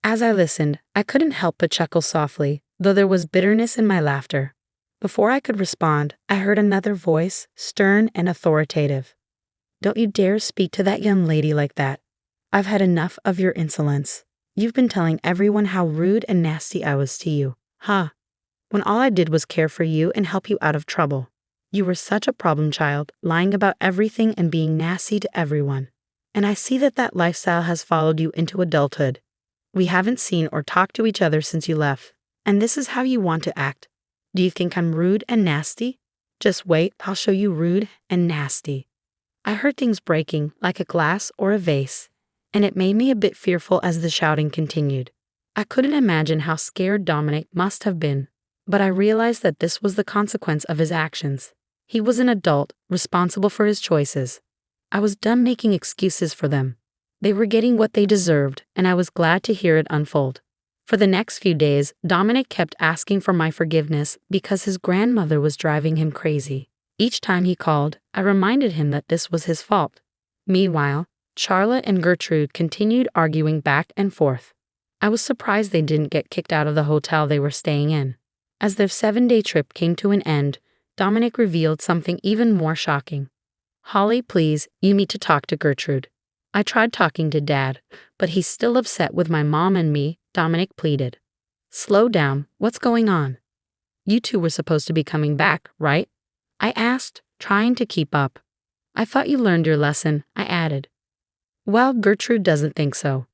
As I listened, I couldn't help but chuckle softly, though there was bitterness in my laughter. Before I could respond, I heard another voice, stern and authoritative. Don't you dare speak to that young lady like that. I've had enough of your insolence. You've been telling everyone how rude and nasty I was to you, huh? When all I did was care for you and help you out of trouble. You were such a problem child, lying about everything and being nasty to everyone. And I see that lifestyle has followed you into adulthood. We haven't seen or talked to each other since you left, and this is how you want to act. Do you think I'm rude and nasty? Just wait, I'll show you rude and nasty. I heard things breaking like a glass or a vase, and it made me a bit fearful as the shouting continued. I couldn't imagine how scared Dominic must have been, but I realized that this was the consequence of his actions. He was an adult, responsible for his choices. I was done making excuses for them. They were getting what they deserved, and I was glad to hear it unfold. For the next few days, Dominic kept asking for my forgiveness because his grandmother was driving him crazy. Each time he called, I reminded him that this was his fault. Meanwhile, Charlotte and Gertrude continued arguing back and forth. I was surprised they didn't get kicked out of the hotel they were staying in. As their 7-day trip came to an end, Dominic revealed something even more shocking. Holly, please, you need to talk to Gertrude. I tried talking to Dad, but he's still upset with my mom and me, Dominic pleaded. Slow down, what's going on? You two were supposed to be coming back, right? I asked, trying to keep up. I thought you learned your lesson, I added. Well, Gertrude doesn't think so.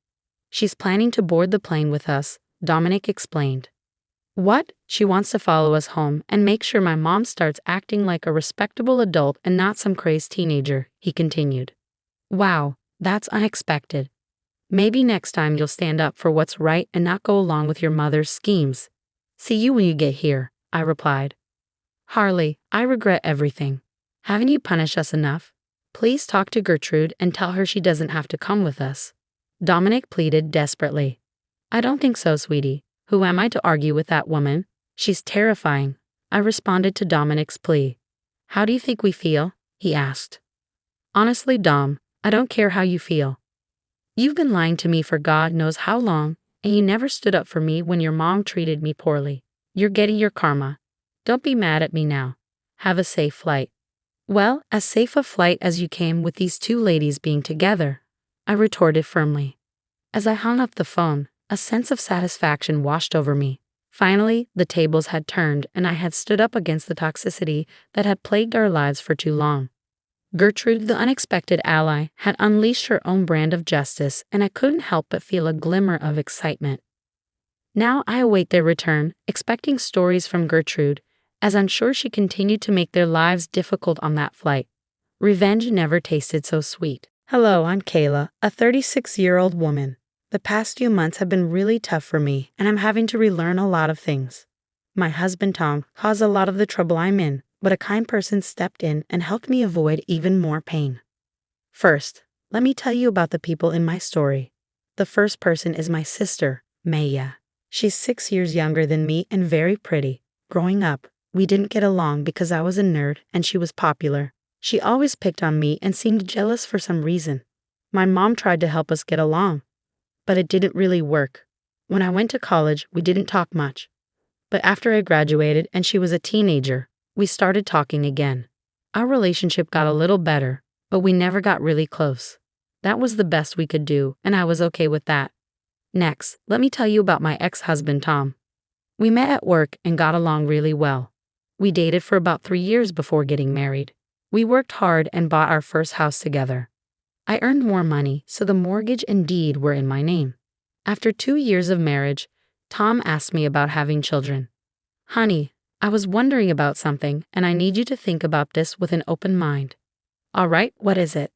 She's planning to board the plane with us, Dominic explained. What? She wants to follow us home and make sure my mom starts acting like a respectable adult and not some crazed teenager, he continued. Wow, that's unexpected. Maybe next time you'll stand up for what's right and not go along with your mother's schemes. See you when you get here, I replied. Harley, I regret everything. Haven't you punished us enough? Please talk to Gertrude and tell her she doesn't have to come with us. Dominic pleaded desperately. I don't think so, sweetie. Who am I to argue with that woman? She's terrifying. I responded to Dominic's plea. How do you think we feel? He asked. Honestly, Dom, I don't care how you feel. You've been lying to me for God knows how long, and you never stood up for me when your mom treated me poorly. You're getting your karma. Don't be mad at me now. Have a safe flight. Well, as safe a flight as you came with these two ladies being together, I retorted firmly. As I hung up the phone, a sense of satisfaction washed over me. Finally, the tables had turned and I had stood up against the toxicity that had plagued our lives for too long. Gertrude, the unexpected ally, had unleashed her own brand of justice, and I couldn't help but feel a glimmer of excitement. Now I await their return, expecting stories from Gertrude, as I'm sure she continued to make their lives difficult on that flight. Revenge never tasted so sweet. Hello, I'm Kayla, a 36-year-old woman. The past few months have been really tough for me, and I'm having to relearn a lot of things. My husband Tom caused a lot of the trouble I'm in, but a kind person stepped in and helped me avoid even more pain. First, let me tell you about the people in my story. The first person is my sister, Maya. She's 6 years younger than me and very pretty. Growing up, we didn't get along because I was a nerd and she was popular. She always picked on me and seemed jealous for some reason. My mom tried to help us get along, but it didn't really work. When I went to college, we didn't talk much. But after I graduated and she was a teenager, we started talking again. Our relationship got a little better, but we never got really close. That was the best we could do, and I was okay with that. Next, let me tell you about my ex-husband, Tom. We met at work and got along really well. We dated for about 3 years before getting married. We worked hard and bought our first house together. I earned more money, so the mortgage and deed were in my name. After 2 years of marriage, Tom asked me about having children. Honey, I was wondering about something, and I need you to think about this with an open mind. All right, what is it?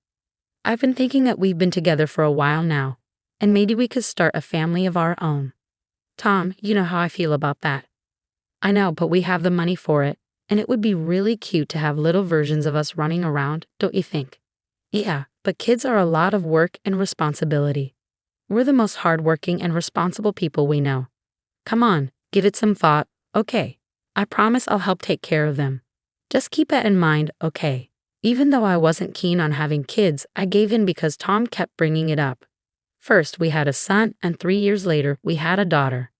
I've been thinking that we've been together for a while now, and maybe we could start a family of our own. Tom, you know how I feel about that. I know, but we have the money for it, and it would be really cute to have little versions of us running around, don't you think? Yeah, but kids are a lot of work and responsibility. We're the most hardworking and responsible people we know. Come on, give it some thought, okay? I promise I'll help take care of them. Just keep that in mind, okay? Even though I wasn't keen on having kids, I gave in because Tom kept bringing it up. First, we had a son, and 3 years later, we had a daughter.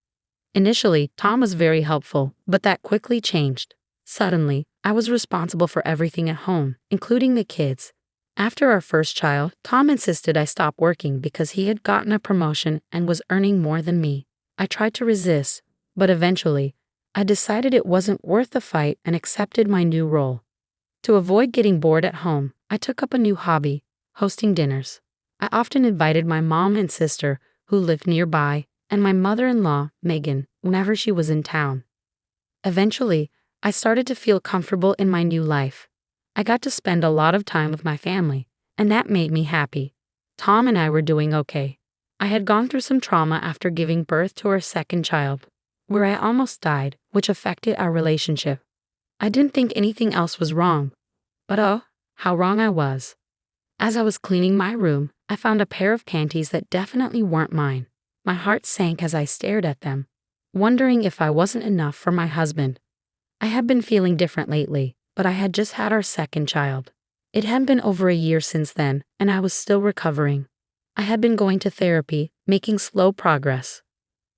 Initially, Tom was very helpful, but that quickly changed. Suddenly, I was responsible for everything at home, including the kids. After our first child, Tom insisted I stop working because he had gotten a promotion and was earning more than me. I tried to resist, but eventually, I decided it wasn't worth the fight and accepted my new role. To avoid getting bored at home, I took up a new hobby, hosting dinners. I often invited my mom and sister, who lived nearby, and my mother-in-law, Megan, whenever she was in town. Eventually, I started to feel comfortable in my new life. I got to spend a lot of time with my family, and that made me happy. Tom and I were doing okay. I had gone through some trauma after giving birth to our second child, where I almost died, which affected our relationship. I didn't think anything else was wrong, but oh, how wrong I was. As I was cleaning my room, I found a pair of panties that definitely weren't mine. My heart sank as I stared at them, wondering if I wasn't enough for my husband. I had been feeling different lately, but I had just had our second child. It had been over a year since then, and I was still recovering. I had been going to therapy, making slow progress.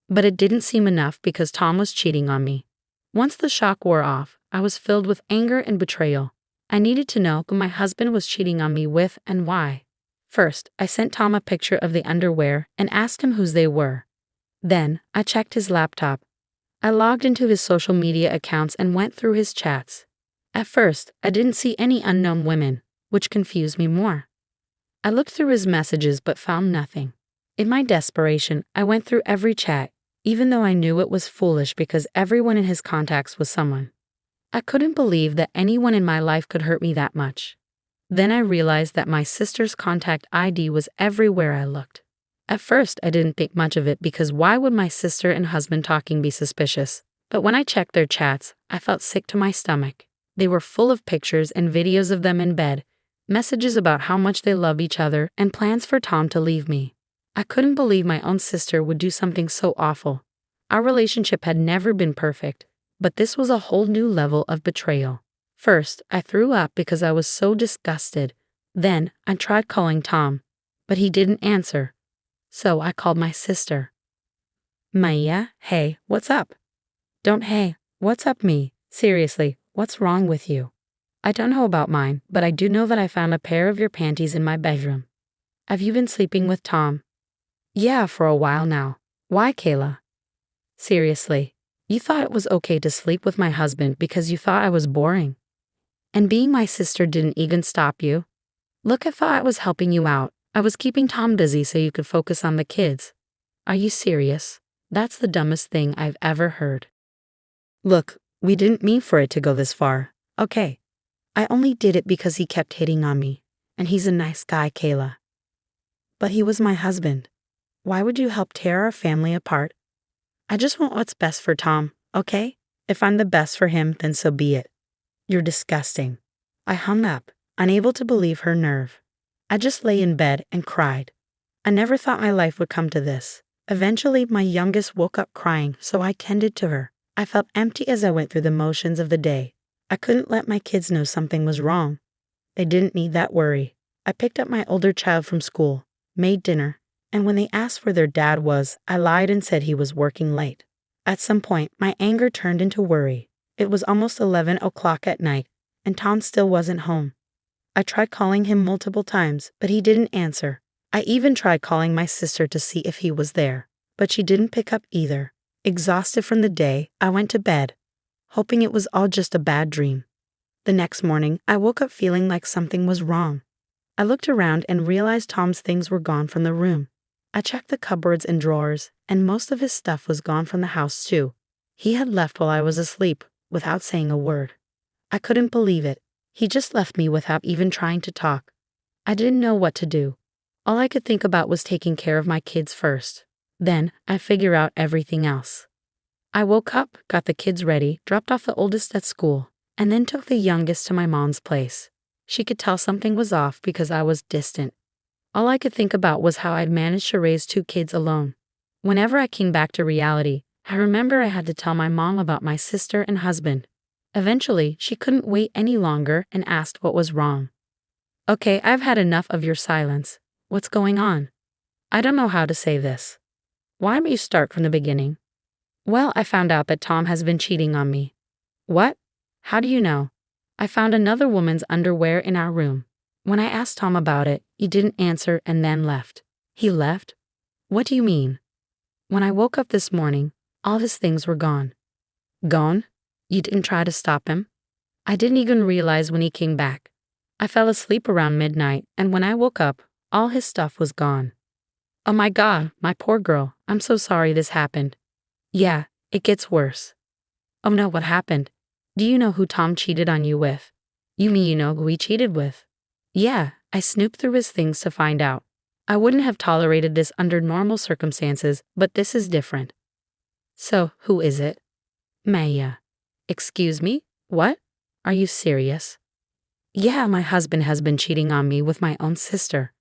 But it didn't seem enough because Tom was cheating on me. Once the shock wore off, I was filled with anger and betrayal. I needed to know who my husband was cheating on me with and why. First, I sent Tom a picture of the underwear and asked him whose they were. Then, I checked his laptop. I logged into his social media accounts and went through his chats. At first, I didn't see any unknown women, which confused me more. I looked through his messages but found nothing. In my desperation, I went through every chat, even though I knew it was foolish because everyone in his contacts was someone. I couldn't believe that anyone in my life could hurt me that much. Then I realized that my sister's contact ID was everywhere I looked. At first, I didn't think much of it because why would my sister and husband talking be suspicious? But when I checked their chats, I felt sick to my stomach. They were full of pictures and videos of them in bed, messages about how much they love each other, and plans for Tom to leave me. I couldn't believe my own sister would do something so awful. Our relationship had never been perfect, but this was a whole new level of betrayal. First, I threw up because I was so disgusted. Then, I tried calling Tom, but he didn't answer. So I called my sister. Maya, hey, what's up? Don't hey, what's up me? Seriously, what's wrong with you? I don't know about mine, but I do know that I found a pair of your panties in my bedroom. Have you been sleeping with Tom? Yeah, for a while now. Why, Kayla? Seriously, you thought it was okay to sleep with my husband because you thought I was boring. And being my sister didn't even stop you. Look, I thought I was helping you out. I was keeping Tom busy so you could focus on the kids. Are you serious? That's the dumbest thing I've ever heard. Look, we didn't mean for it to go this far, okay? I only did it because he kept hitting on me, and he's a nice guy, Kayla. But he was my husband. Why would you help tear our family apart? I just want what's best for Tom, okay? If I'm the best for him, then so be it. You're disgusting. I hung up, unable to believe her nerve. I just lay in bed and cried. I never thought my life would come to this. Eventually, my youngest woke up crying, so I tended to her. I felt empty as I went through the motions of the day. I couldn't let my kids know something was wrong. They didn't need that worry. I picked up my older child from school, made dinner, and when they asked where their dad was, I lied and said he was working late. At some point, my anger turned into worry. It was almost 11 o'clock at night, and Tom still wasn't home. I tried calling him multiple times, but he didn't answer. I even tried calling my sister to see if he was there, but she didn't pick up either. Exhausted from the day, I went to bed, hoping it was all just a bad dream. The next morning, I woke up feeling like something was wrong. I looked around and realized Tom's things were gone from the room. I checked the cupboards and drawers, and most of his stuff was gone from the house too. He had left while I was asleep, without saying a word. I couldn't believe it. He just left me without even trying to talk. I didn't know what to do. All I could think about was taking care of my kids first. Then, I'd figure out everything else. I woke up, got the kids ready, dropped off the oldest at school, and then took the youngest to my mom's place. She could tell something was off because I was distant. All I could think about was how I'd managed to raise 2 kids alone. Whenever I came back to reality, I remember I had to tell my mom about my sister and husband. Eventually, she couldn't wait any longer and asked what was wrong. Okay, I've had enough of your silence. What's going on? I don't know how to say this. Why don't you start from the beginning? Well, I found out that Tom has been cheating on me. What? How do you know? I found another woman's underwear in our room. When I asked Tom about it, he didn't answer and then left. He left? What do you mean? When I woke up this morning, all his things were gone. Gone? You didn't try to stop him? I didn't even realize when he came back. I fell asleep around midnight, and when I woke up, all his stuff was gone. Oh my God, my poor girl, I'm so sorry this happened. Yeah, it gets worse. Oh no, what happened? Do you know who Tom cheated on you with? You mean you know who he cheated with? Yeah, I snooped through his things to find out. I wouldn't have tolerated this under normal circumstances, but this is different. So, who is it? Maya. Excuse me? What? Are you serious? Yeah, my husband has been cheating on me with my own sister.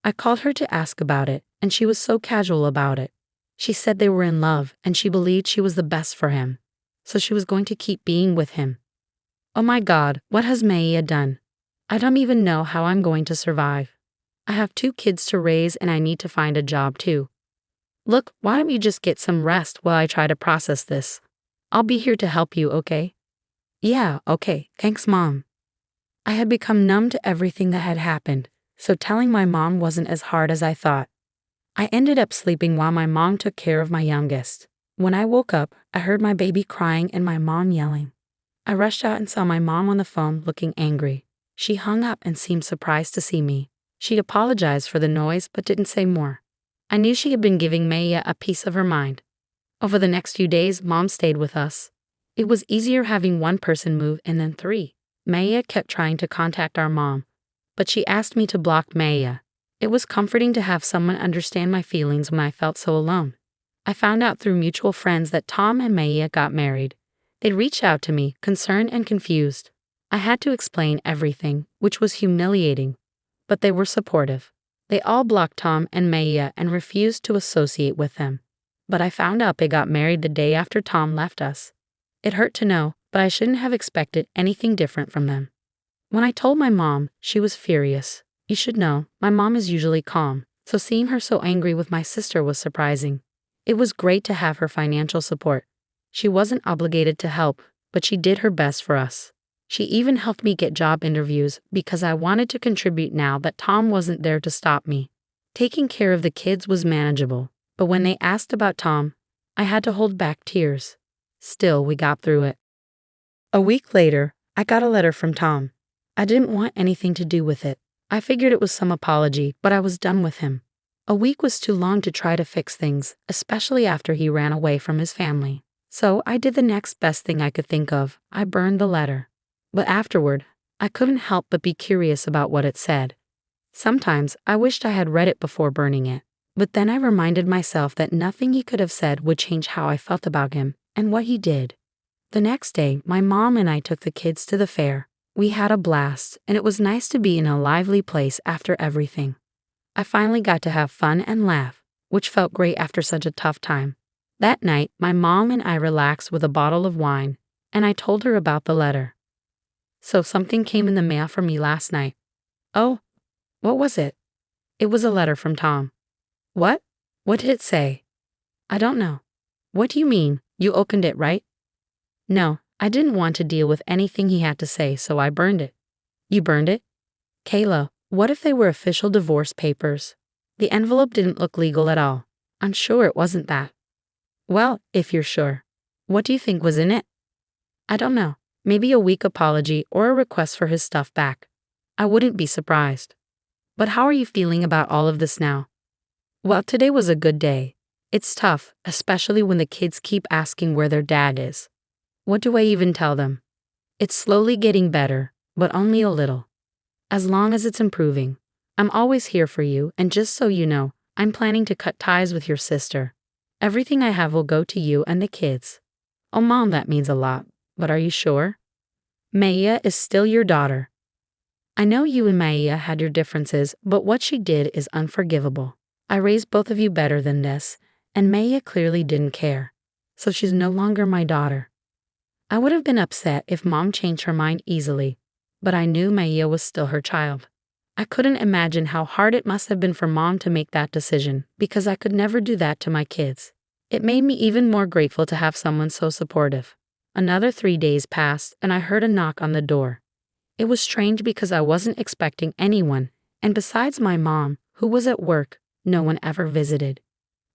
I called her to ask about it, and she was so casual about it. She said they were in love, and she believed she was the best for him. So she was going to keep being with him. Oh my God, what has Maya done? I don't even know how I'm going to survive. I have 2 kids to raise and I need to find a job too. Look, why don't you just get some rest while I try to process this? I'll be here to help you, okay? Yeah, okay, thanks Mom. I had become numb to everything that had happened, so telling my mom wasn't as hard as I thought. I ended up sleeping while my mom took care of my youngest. When I woke up, I heard my baby crying and my mom yelling. I rushed out and saw my mom on the phone looking angry. She hung up and seemed surprised to see me. She apologized for the noise but didn't say more. I knew she had been giving Maya a piece of her mind. Over the next few days, Mom stayed with us. It was easier having one person move and then 3. Maya kept trying to contact our mom, but she asked me to block Maya. It was comforting to have someone understand my feelings when I felt so alone. I found out through mutual friends that Tom and Maya got married. They reached out to me, concerned and confused. I had to explain everything, which was humiliating, but they were supportive. They all blocked Tom and Maya and refused to associate with them. But I found out they got married the day after Tom left us. It hurt to know, but I shouldn't have expected anything different from them. When I told my mom, she was furious. You should know, my mom is usually calm, so seeing her so angry with my sister was surprising. It was great to have her financial support. She wasn't obligated to help, but she did her best for us. She even helped me get job interviews because I wanted to contribute now that Tom wasn't there to stop me. Taking care of the kids was manageable, but when they asked about Tom, I had to hold back tears. Still, we got through it. A week later, I got a letter from Tom. I didn't want anything to do with it. I figured it was some apology, but I was done with him. A week was too long to try to fix things, especially after he ran away from his family. So I did the next best thing I could think of. I burned the letter. But afterward, I couldn't help but be curious about what it said. Sometimes I wished I had read it before burning it, but then I reminded myself that nothing he could have said would change how I felt about him and what he did. The next day, my mom and I took the kids to the fair. We had a blast, and it was nice to be in a lively place after everything. I finally got to have fun and laugh, which felt great after such a tough time. That night, my mom and I relaxed with a bottle of wine, and I told her about the letter. So something came in the mail for me last night. Oh, what was it? It was a letter from Tom. What? What did it say? I don't know. What do you mean? You opened it, right? No, I didn't want to deal with anything he had to say, so I burned it. You burned it? Kayla, what if they were official divorce papers? The envelope didn't look legal at all. I'm sure it wasn't that. Well, if you're sure. What do you think was in it? I don't know. Maybe a weak apology or a request for his stuff back. I wouldn't be surprised. But how are you feeling about all of this now? Well, today was a good day. It's tough, especially when the kids keep asking where their dad is. What do I even tell them? It's slowly getting better, but only a little. As long as it's improving, I'm always here for you, and just so you know, I'm planning to cut ties with your sister. Everything I have will go to you and the kids. Oh, Mom, that means a lot, but are you sure? Maya is still your daughter. I know you and Maya had your differences, but what she did is unforgivable. I raised both of you better than this, and Maya clearly didn't care. So she's no longer my daughter. I would have been upset if Mom changed her mind easily, but I knew Maya was still her child. I couldn't imagine how hard it must have been for Mom to make that decision, because I could never do that to my kids. It made me even more grateful to have someone so supportive. Another 3 days passed, and I heard a knock on the door. It was strange because I wasn't expecting anyone, and besides my mom, who was at work, no one ever visited.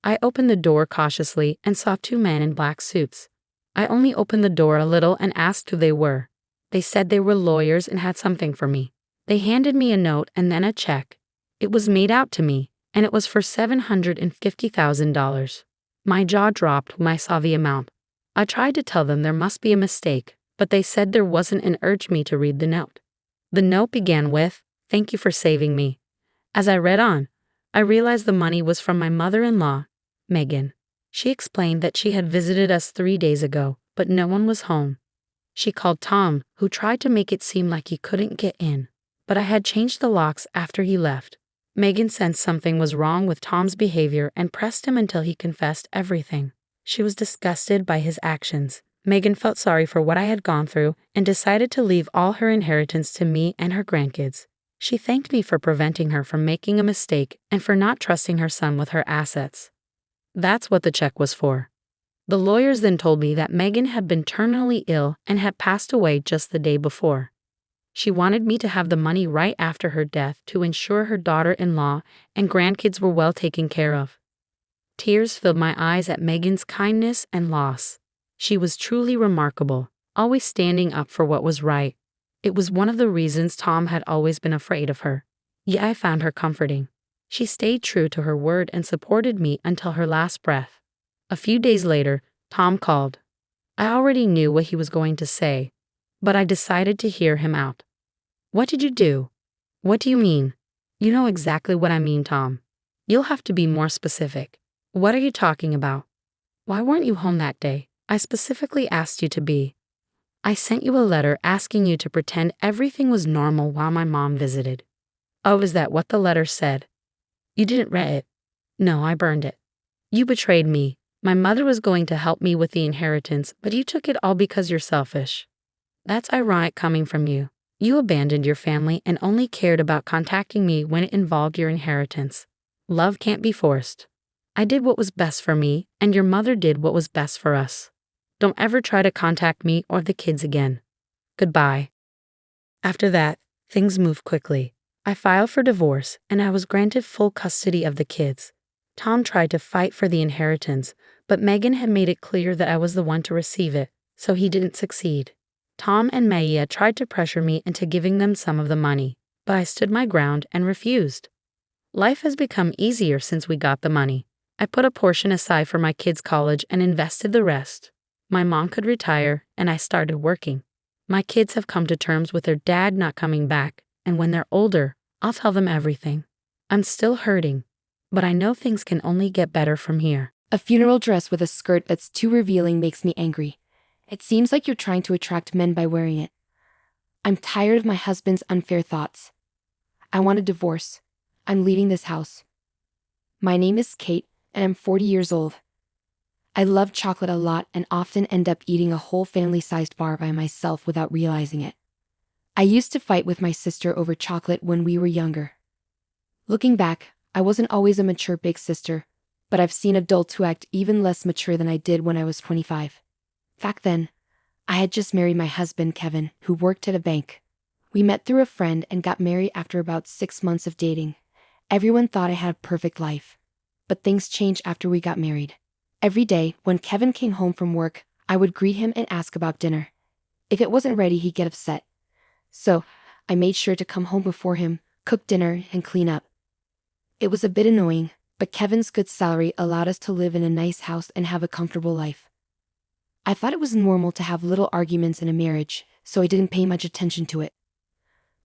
I opened the door cautiously and saw 2 men in black suits. I only opened the door a little and asked who they were. They said they were lawyers and had something for me. They handed me a note and then a check. It was made out to me, and it was for $750,000. My jaw dropped when I saw the amount. I tried to tell them there must be a mistake, but they said there wasn't and urged me to read the note. The note began with, "Thank you for saving me." As I read on, I realized the money was from my mother-in-law, Megan. She explained that she had visited us 3 days ago, but no one was home. She called Tom, who tried to make it seem like he couldn't get in, but I had changed the locks after he left. Megan sensed something was wrong with Tom's behavior and pressed him until he confessed everything. She was disgusted by his actions. Megan felt sorry for what I had gone through and decided to leave all her inheritance to me and her grandkids. She thanked me for preventing her from making a mistake and for not trusting her son with her assets. That's what the check was for. The lawyers then told me that Megan had been terminally ill and had passed away just the day before. She wanted me to have the money right after her death to ensure her daughter-in-law and grandkids were well taken care of. Tears filled my eyes at Megan's kindness and loss. She was truly remarkable, always standing up for what was right. It was one of the reasons Tom had always been afraid of her. Yet I found her comforting. She stayed true to her word and supported me until her last breath. A few days later, Tom called. I already knew what he was going to say, but I decided to hear him out. "What did you do?" "What do you mean?" "You know exactly what I mean, Tom. You'll have to be more specific." "What are you talking about?" "Why weren't you home that day? I specifically asked you to be. I sent you a letter asking you to pretend everything was normal while my mom visited." "Oh, is that what the letter said?" "You didn't read it." "No, I burned it." "You betrayed me. My mother was going to help me with the inheritance, but you took it all because you're selfish." "That's ironic coming from you. You abandoned your family and only cared about contacting me when it involved your inheritance. Love can't be forced. I did what was best for me, and your mother did what was best for us. Don't ever try to contact me or the kids again. Goodbye." After that, things moved quickly. I filed for divorce, and I was granted full custody of the kids. Tom tried to fight for the inheritance, but Megan had made it clear that I was the one to receive it, so he didn't succeed. Tom and Maya tried to pressure me into giving them some of the money, but I stood my ground and refused. Life has become easier since we got the money. I put a portion aside for my kids' college and invested the rest. My mom could retire, and I started working. My kids have come to terms with their dad not coming back, and when they're older, I'll tell them everything. I'm still hurting, but I know things can only get better from here. A funeral dress with a skirt that's too revealing makes me angry. It seems like you're trying to attract men by wearing it. I'm tired of my husband's unfair thoughts. I want a divorce. I'm leaving this house. My name is Kate, and I'm 40 years old. I love chocolate a lot and often end up eating a whole family-sized bar by myself without realizing it. I used to fight with my sister over chocolate when we were younger. Looking back, I wasn't always a mature big sister, but I've seen adults who act even less mature than I did when I was 25. Back then, I had just married my husband, Kevin, who worked at a bank. We met through a friend and got married after about 6 months of dating. Everyone thought I had a perfect life. But things changed after we got married. Every day, when Kevin came home from work, I would greet him and ask about dinner. If it wasn't ready, he'd get upset. So, I made sure to come home before him, cook dinner, and clean up. It was a bit annoying, but Kevin's good salary allowed us to live in a nice house and have a comfortable life. I thought it was normal to have little arguments in a marriage, so I didn't pay much attention to it.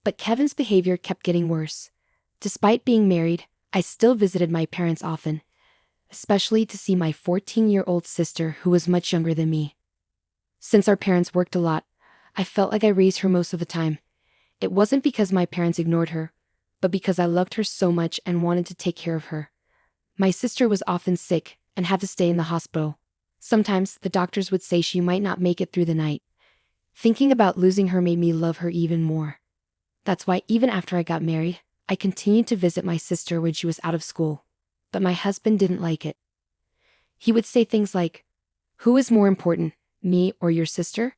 But Kevin's behavior kept getting worse. Despite being married, I still visited my parents often, especially to see my 14-year-old sister who was much younger than me. Since our parents worked a lot, I felt like I raised her most of the time. It wasn't because my parents ignored her, but because I loved her so much and wanted to take care of her. My sister was often sick and had to stay in the hospital. Sometimes the doctors would say she might not make it through the night. Thinking about losing her made me love her even more. That's why even after I got married, I continued to visit my sister when she was out of school. But my husband didn't like it. He would say things like, "Who is more important, me or your sister?"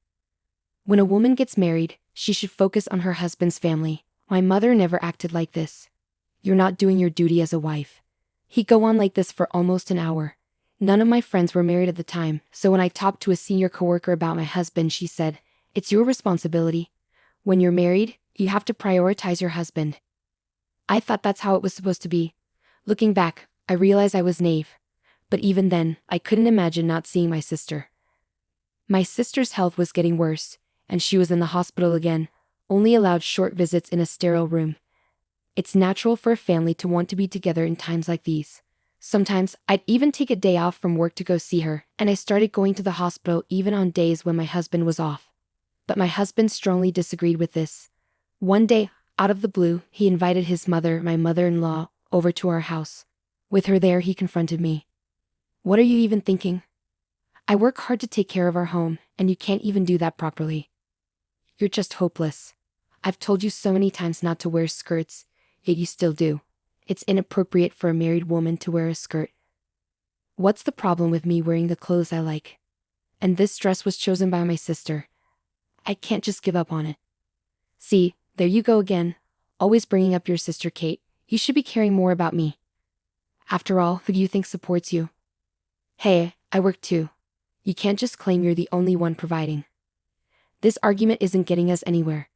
When a woman gets married, she should focus on her husband's family. My mother never acted like this. "You're not doing your duty as a wife." He'd go on like this for almost an hour. None of my friends were married at the time, so when I talked to a senior coworker about my husband, she said, "It's your responsibility. When you're married, you have to prioritize your husband." I thought that's how it was supposed to be. Looking back, I realized I was naive. But even then, I couldn't imagine not seeing my sister. My sister's health was getting worse, and she was in the hospital again, only allowed short visits in a sterile room. It's natural for a family to want to be together in times like these. Sometimes, I'd even take a day off from work to go see her, and I started going to the hospital even on days when my husband was off. But my husband strongly disagreed with this. One day, out of the blue, he invited his mother, my mother-in-law, over to our house. With her there, he confronted me. "What are you even thinking? I work hard to take care of our home, and you can't even do that properly. You're just hopeless. I've told you so many times not to wear skirts, yet you still do. It's inappropriate for a married woman to wear a skirt. What's the problem with me wearing the clothes I like? And this dress was chosen by my sister. I can't just give up on it." "See, there you go again, always bringing up your sister Kate. You should be caring more about me. After all, who do you think supports you? Hey, I work too. You can't just claim you're the only one providing." This argument isn't getting us anywhere.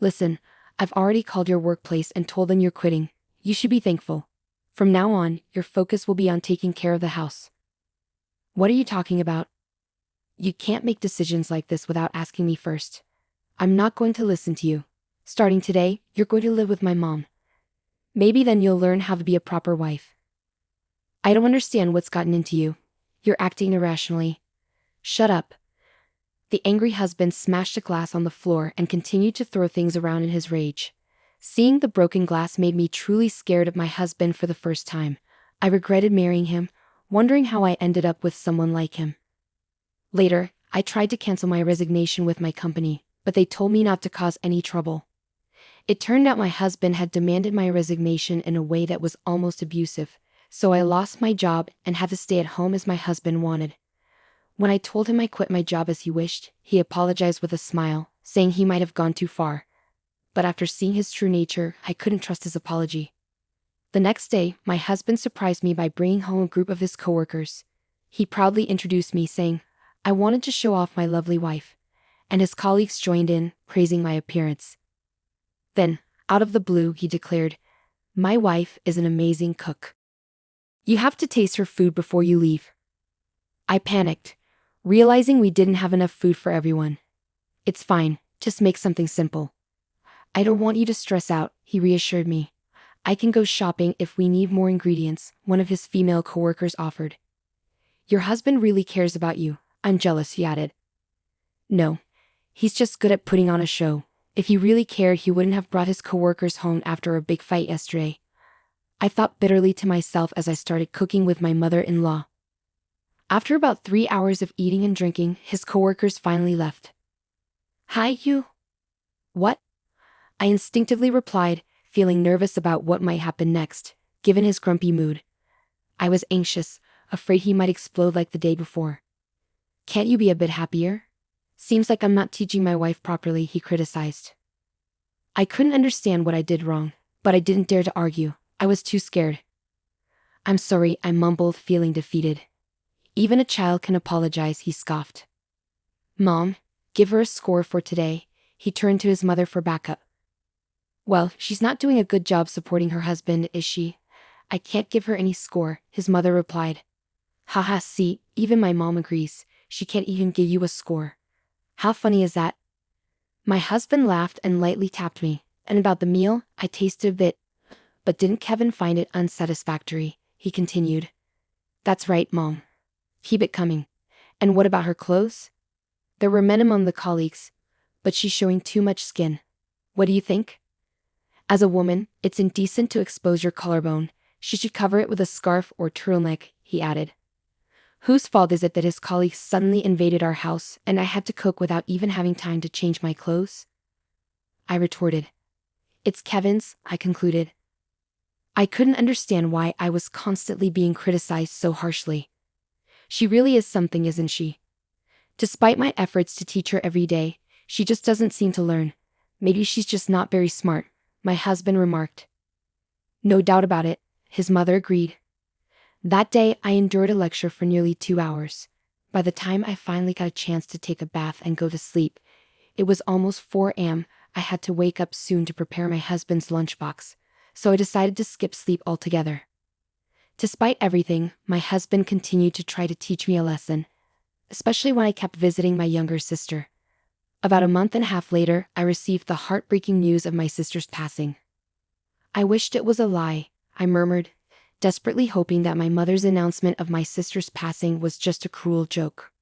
"Listen, I've already called your workplace and told them you're quitting. You should be thankful. From now on, your focus will be on taking care of the house." "What are you talking about? You can't make decisions like this without asking me first. I'm not going to listen to you. Starting today, you're going to live with my mom. Maybe then you'll learn how to be a proper wife." "I don't understand what's gotten into you. You're acting irrationally." "Shut up." The angry husband smashed a glass on the floor and continued to throw things around in his rage. Seeing the broken glass made me truly scared of my husband for the first time. I regretted marrying him, wondering how I ended up with someone like him. Later, I tried to cancel my resignation with my company, but they told me not to cause any trouble. It turned out my husband had demanded my resignation in a way that was almost abusive, so I lost my job and had to stay at home as my husband wanted. When I told him I quit my job as he wished, he apologized with a smile, saying he might have gone too far. But after seeing his true nature, I couldn't trust his apology. The next day, my husband surprised me by bringing home a group of his coworkers. He proudly introduced me, saying, "I wanted to show off my lovely wife." And his colleagues joined in, praising my appearance. Then, out of the blue, he declared, "My wife is an amazing cook. You have to taste her food before you leave." I panicked, realizing we didn't have enough food for everyone. "It's fine, just make something simple." "I don't want you to stress out," he reassured me. "I can go shopping if we need more ingredients," one of his female coworkers offered. "Your husband really cares about you. I'm jealous," he added. "No, he's just good at putting on a show. If he really cared, he wouldn't have brought his coworkers home after a big fight yesterday." I thought bitterly to myself as I started cooking with my mother-in-law. After about 3 hours of eating and drinking, his coworkers finally left. "Hi, you." "What?" I instinctively replied, feeling nervous about what might happen next, given his grumpy mood. I was anxious, afraid he might explode like the day before. "Can't you be a bit happier? Seems like I'm not teaching my wife properly," he criticized. I couldn't understand what I did wrong, but I didn't dare to argue. I was too scared. "I'm sorry," I mumbled, feeling defeated. "Even a child can apologize," he scoffed. "Mom, give her a score for today." He turned to his mother for backup. "Well, she's not doing a good job supporting her husband, is she?" "I can't give her any score," his mother replied. "Haha, see, even my mom agrees. She can't even give you a score. How funny is that?" My husband laughed and lightly tapped me, and about the meal, I tasted a bit. But didn't Kevin find it unsatisfactory? He continued. That's right, Mom. Keep it coming. And what about her clothes? There were men among the colleagues, but she's showing too much skin. What do you think? As a woman, it's indecent to expose your collarbone. She should cover it with a scarf or turtleneck, he added. Whose fault is it that his colleagues suddenly invaded our house and I had to cook without even having time to change my clothes? I retorted. It's Kevin's, I concluded. I couldn't understand why I was constantly being criticized so harshly. She really is something, isn't she? Despite my efforts to teach her every day, she just doesn't seem to learn. Maybe she's just not very smart, my husband remarked. No doubt about it, his mother agreed. That day, I endured a lecture for nearly 2 hours. By the time I finally got a chance to take a bath and go to sleep, it was almost 4 a.m. I had to wake up soon to prepare my husband's lunchbox, so I decided to skip sleep altogether. Despite everything, my husband continued to try to teach me a lesson, especially when I kept visiting my younger sister. About a month and a half later, I received the heartbreaking news of my sister's passing. I wished it was a lie, I murmured, desperately hoping that my mother's announcement of my sister's passing was just a cruel joke.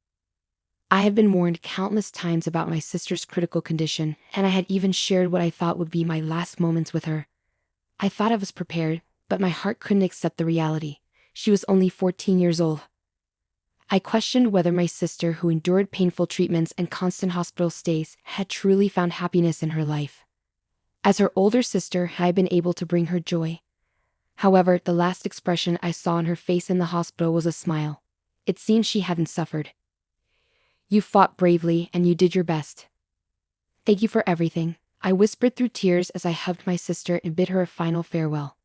I had been warned countless times about my sister's critical condition, and I had even shared what I thought would be my last moments with her. I thought I was prepared, but my heart couldn't accept the reality. She was only 14 years old. I questioned whether my sister, who endured painful treatments and constant hospital stays, had truly found happiness in her life. As her older sister, I had been able to bring her joy. However, the last expression I saw on her face in the hospital was a smile. It seemed she hadn't suffered. You fought bravely and you did your best. Thank you for everything, I whispered through tears as I hugged my sister and bid her a final farewell.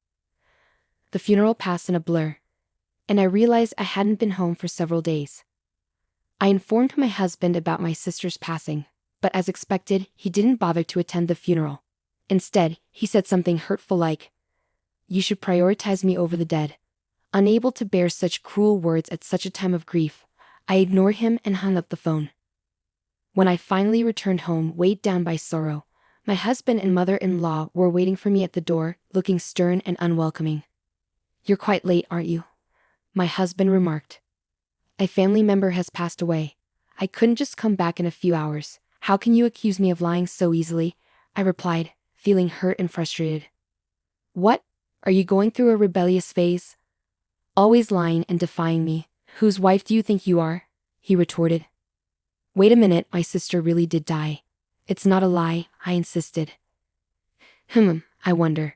The funeral passed in a blur, and I realized I hadn't been home for several days. I informed my husband about my sister's passing, but as expected, he didn't bother to attend the funeral. Instead, he said something hurtful like, "You should prioritize me over the dead." Unable to bear such cruel words at such a time of grief, I ignored him and hung up the phone. When I finally returned home, weighed down by sorrow, my husband and mother-in-law were waiting for me at the door, looking stern and unwelcoming. You're quite late, aren't you? My husband remarked. A family member has passed away. I couldn't just come back in a few hours. How can you accuse me of lying so easily? I replied, feeling hurt and frustrated. What? Are you going through a rebellious phase? Always lying and defying me. Whose wife do you think you are? He retorted. Wait a minute, my sister really did die. It's not a lie, I insisted. I wonder.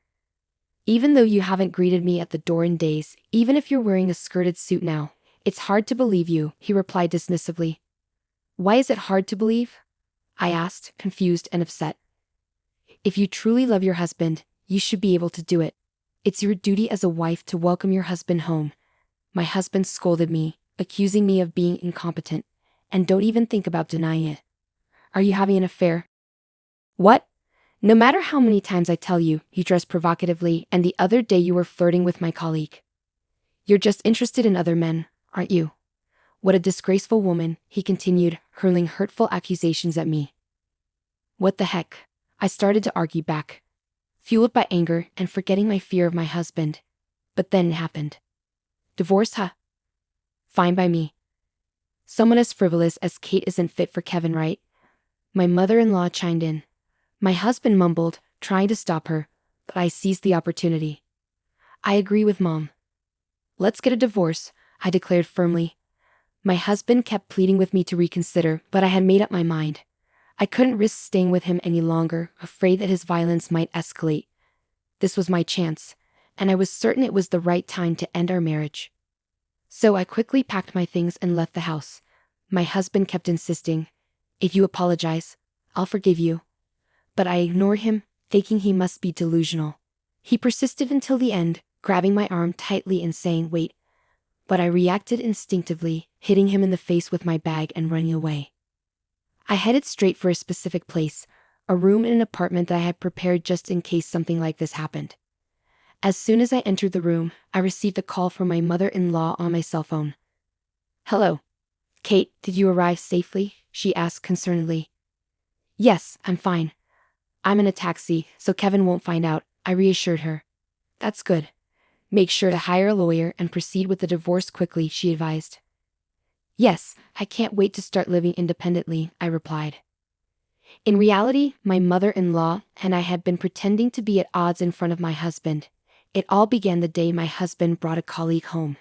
Even though you haven't greeted me at the door in days, even if you're wearing a skirted suit now, it's hard to believe you, he replied dismissively. Why is it hard to believe? I asked, confused and upset. If you truly love your husband, you should be able to do it. It's your duty as a wife to welcome your husband home. My husband scolded me, accusing me of being incompetent, and don't even think about denying it. Are you having an affair? What? No matter how many times I tell you, he dressed provocatively, and the other day you were flirting with my colleague. You're just interested in other men, aren't you? What a disgraceful woman, he continued, hurling hurtful accusations at me. What the heck? I started to argue back, fueled by anger and forgetting my fear of my husband. But then it happened. Divorce, huh? Fine by me. Someone as frivolous as Kate isn't fit for Kevin, right? My mother-in-law chimed in. My husband mumbled, trying to stop her, but I seized the opportunity. I agree with Mom. Let's get a divorce, I declared firmly. My husband kept pleading with me to reconsider, but I had made up my mind. I couldn't risk staying with him any longer, afraid that his violence might escalate. This was my chance, and I was certain it was the right time to end our marriage. So I quickly packed my things and left the house. My husband kept insisting, if you apologize, I'll forgive you. But I ignored him, thinking he must be delusional. He persisted until the end, grabbing my arm tightly and saying, wait. But I reacted instinctively, hitting him in the face with my bag and running away. I headed straight for a specific place, a room in an apartment that I had prepared just in case something like this happened. As soon as I entered the room, I received a call from my mother-in-law on my cell phone. Hello. Kate, did you arrive safely? She asked concernedly. Yes, I'm fine. I'm in a taxi, so Kevin won't find out, I reassured her. That's good. Make sure to hire a lawyer and proceed with the divorce quickly, she advised. Yes, I can't wait to start living independently, I replied. In reality, my mother-in-law and I had been pretending to be at odds in front of my husband. It all began the day my husband brought a colleague home.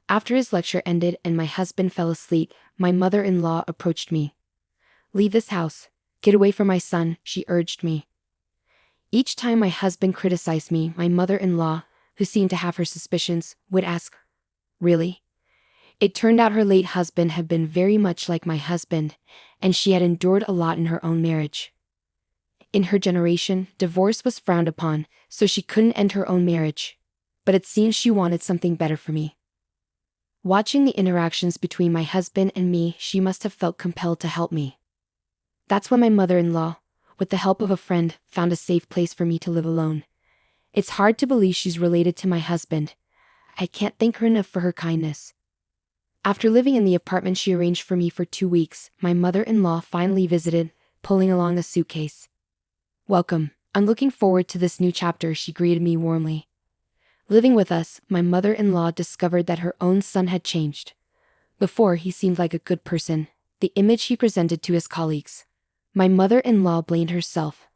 After his lecture ended and my husband fell asleep, my mother-in-law approached me. Leave this house. Get away from my son, she urged me. Each time my husband criticized me, my mother-in-law, who seemed to have her suspicions, would ask, Really? It turned out her late husband had been very much like my husband, and she had endured a lot in her own marriage. In her generation, divorce was frowned upon, so she couldn't end her own marriage. But it seems she wanted something better for me. Watching the interactions between my husband and me, she must have felt compelled to help me. That's when my mother-in-law, with the help of a friend, found a safe place for me to live alone. It's hard to believe she's related to my husband. I can't thank her enough for her kindness. After living in the apartment she arranged for me for 2 weeks, my mother-in-law finally visited, pulling along a suitcase. Welcome. I'm looking forward to this new chapter, she greeted me warmly. Living with us, my mother-in-law discovered that her own son had changed. Before, he seemed like a good person, the image he presented to his colleagues. My mother-in-law blamed herself,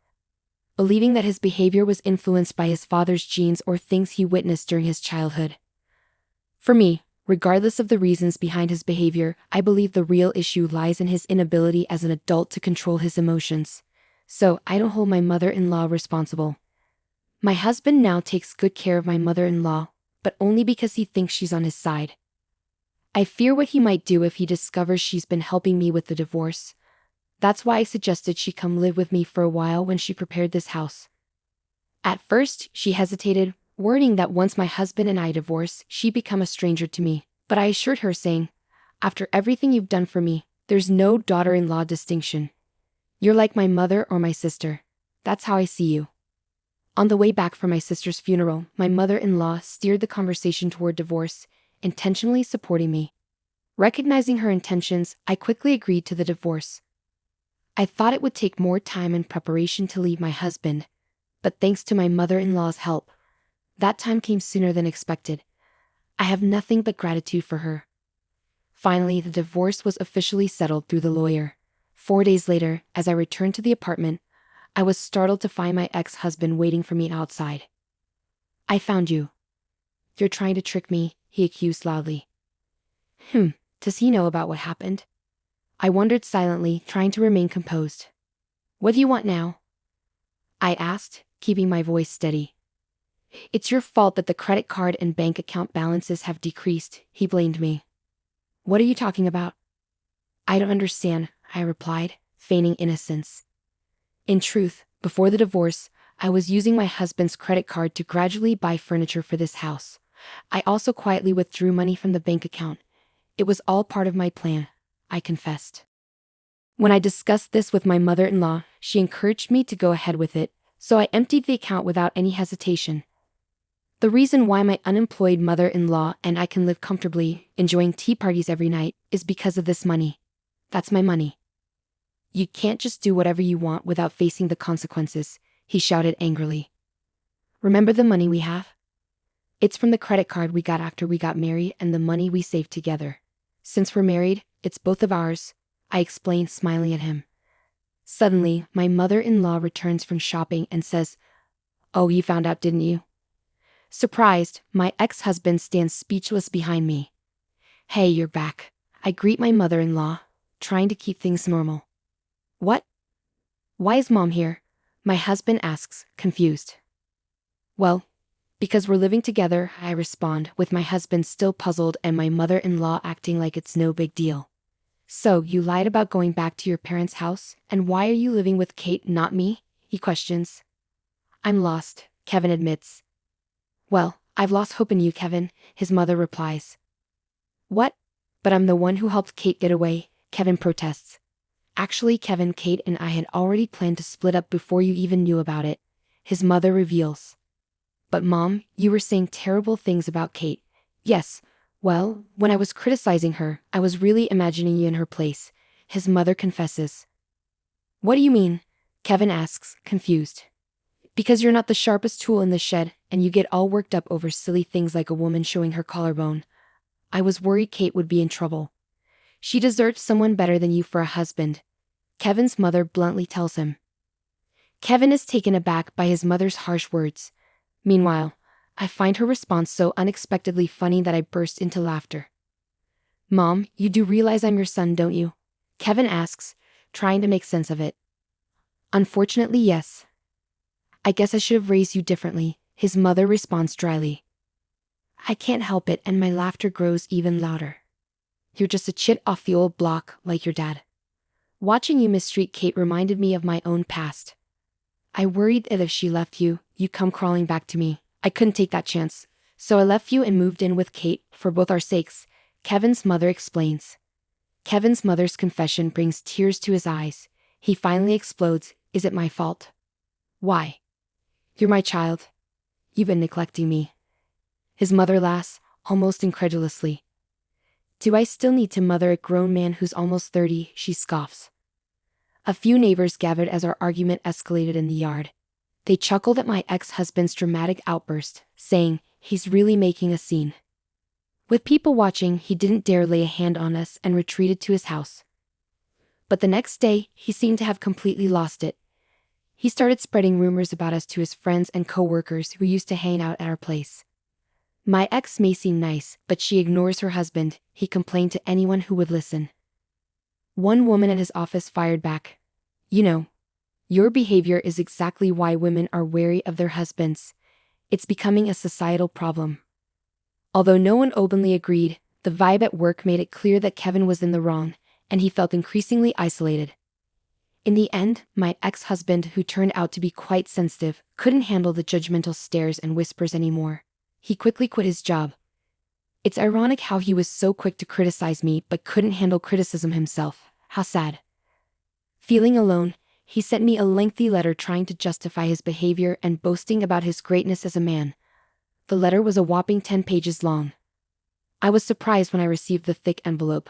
believing that his behavior was influenced by his father's genes or things he witnessed during his childhood. For me, regardless of the reasons behind his behavior, I believe the real issue lies in his inability as an adult to control his emotions. So, I don't hold my mother-in-law responsible. My husband now takes good care of my mother-in-law, but only because he thinks she's on his side. I fear what he might do if he discovers she's been helping me with the divorce. That's why I suggested she come live with me for a while when she prepared this house. At first, she hesitated, worrying that once my husband and I divorce, she'd become a stranger to me. But I assured her, saying, After everything you've done for me, there's no daughter-in-law distinction. You're like my mother or my sister. That's how I see you. On the way back from my sister's funeral, my mother-in-law steered the conversation toward divorce, intentionally supporting me. Recognizing her intentions, I quickly agreed to the divorce. I thought it would take more time and preparation to leave my husband, but thanks to my mother-in-law's help, that time came sooner than expected. I have nothing but gratitude for her. Finally, the divorce was officially settled through the lawyer. 4 days later, as I returned to the apartment, I was startled to find my ex-husband waiting for me outside. I found you. You're trying to trick me, he accused loudly. Does he know about what happened? I wondered silently, trying to remain composed. What do you want now? I asked, keeping my voice steady. It's your fault that the credit card and bank account balances have decreased, he blamed me. What are you talking about? I don't understand, I replied, feigning innocence. In truth, before the divorce, I was using my husband's credit card to gradually buy furniture for this house. I also quietly withdrew money from the bank account. It was all part of my plan, I confessed. When I discussed this with my mother-in-law, she encouraged me to go ahead with it, so I emptied the account without any hesitation. The reason why my unemployed mother-in-law and I can live comfortably, enjoying tea parties every night, is because of this money. That's my money. You can't just do whatever you want without facing the consequences, he shouted angrily. Remember the money we have? It's from the credit card we got after we got married and the money we saved together. Since we're married, it's both of ours, I explained, smiling at him. Suddenly, my mother-in-law returns from shopping and says, Oh, you found out, didn't you? Surprised, my ex-husband stands speechless behind me. Hey, you're back. I greet my mother-in-law, trying to keep things normal. What? Why is Mom here? My husband asks, confused. Well, because we're living together, I respond, with my husband still puzzled and my mother-in-law acting like it's no big deal. So, you lied about going back to your parents' house, and why are you living with Kate, not me? He questions. I'm lost, Kevin admits. Well, I've lost hope in you, Kevin, his mother replies. What? But I'm the one who helped Kate get away, Kevin protests. Actually, Kevin, Kate and I had already planned to split up before you even knew about it, his mother reveals. But Mom, you were saying terrible things about Kate. Yes, well, when I was criticizing her, I was really imagining you in her place, his mother confesses. What do you mean? Kevin asks, confused. Because you're not the sharpest tool in the shed, and you get all worked up over silly things like a woman showing her collarbone. I was worried Kate would be in trouble. She deserved someone better than you for a husband, Kevin's mother bluntly tells him. Kevin is taken aback by his mother's harsh words. Meanwhile, I find her response so unexpectedly funny that I burst into laughter. Mom, you do realize I'm your son, don't you? Kevin asks, trying to make sense of it. Unfortunately, yes. I guess I should have raised you differently, his mother responds dryly. I can't help it, and my laughter grows even louder. You're just a chit off the old block, like your dad. Watching you mistreat Kate reminded me of my own past. I worried that if she left you, you'd come crawling back to me. I couldn't take that chance. So I left you and moved in with Kate, for both our sakes, Kevin's mother explains. Kevin's mother's confession brings tears to his eyes. He finally explodes. Is it my fault? Why? You're my child. You've been neglecting me. His mother laughs, almost incredulously. Do I still need to mother a grown man who's almost 30? She scoffs. A few neighbors gathered as our argument escalated in the yard. They chuckled at my ex-husband's dramatic outburst, saying, he's really making a scene. With people watching, he didn't dare lay a hand on us and retreated to his house. But the next day, he seemed to have completely lost it. He started spreading rumors about us to his friends and co-workers who used to hang out at our place. My ex may seem nice, but she ignores her husband, he complained to anyone who would listen. One woman at his office fired back. You know, your behavior is exactly why women are wary of their husbands. It's becoming a societal problem. Although no one openly agreed, the vibe at work made it clear that Kevin was in the wrong, and he felt increasingly isolated. In the end, my ex-husband, who turned out to be quite sensitive, couldn't handle the judgmental stares and whispers anymore. He quickly quit his job. It's ironic how he was so quick to criticize me but couldn't handle criticism himself. How sad. Feeling alone, he sent me a lengthy letter trying to justify his behavior and boasting about his greatness as a man. The letter was a whopping 10 pages long. I was surprised when I received the thick envelope.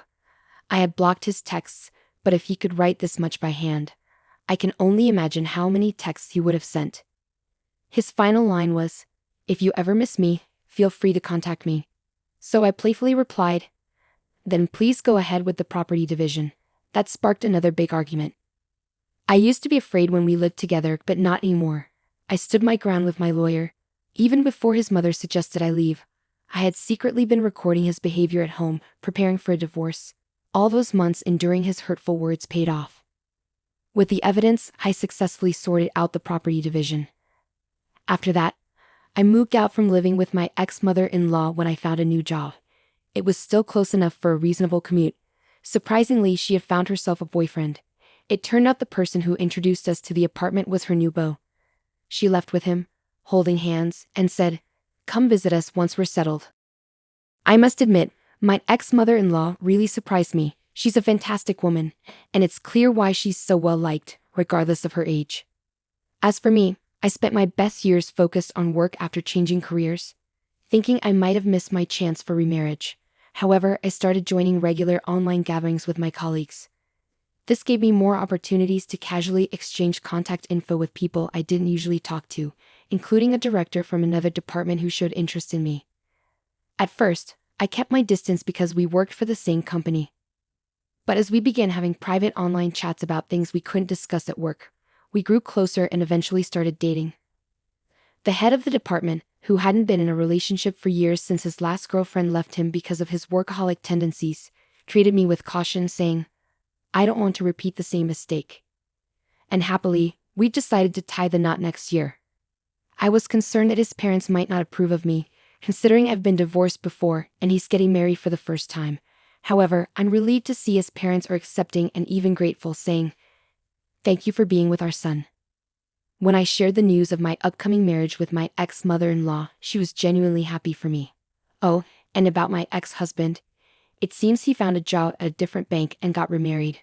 I had blocked his texts, but if he could write this much by hand, I can only imagine how many texts he would have sent. His final line was, "If you ever miss me, feel free to contact me." So I playfully replied, "Then please go ahead with the property division." That sparked another big argument. I used to be afraid when we lived together, but not anymore. I stood my ground with my lawyer. Even before his mother suggested I leave, I had secretly been recording his behavior at home, preparing for a divorce. All those months enduring his hurtful words paid off. With the evidence, I successfully sorted out the property division. After that, I moved out from living with my ex-mother-in-law when I found a new job. It was still close enough for a reasonable commute. Surprisingly, she had found herself a boyfriend. It turned out the person who introduced us to the apartment was her new beau. She left with him, holding hands, and said, "Come visit us once we're settled." I must admit, my ex-mother-in-law really surprised me. She's a fantastic woman, and it's clear why she's so well liked, regardless of her age. As for me, I spent my best years focused on work after changing careers, thinking I might have missed my chance for remarriage. However, I started joining regular online gatherings with my colleagues. This gave me more opportunities to casually exchange contact info with people I didn't usually talk to, including a director from another department who showed interest in me. At first, I kept my distance because we worked for the same company. But as we began having private online chats about things we couldn't discuss at work, we grew closer and eventually started dating. The head of the department, who hadn't been in a relationship for years since his last girlfriend left him because of his workaholic tendencies, treated me with caution, saying, "I don't want to repeat the same mistake." And happily, we decided to tie the knot next year. I was concerned that his parents might not approve of me, considering I've been divorced before and he's getting married for the first time. However, I'm relieved to see his parents are accepting and even grateful, saying, "Thank you for being with our son." When I shared the news of my upcoming marriage with my ex-mother-in-law, she was genuinely happy for me. Oh, and about my ex-husband, it seems he found a job at a different bank and got remarried.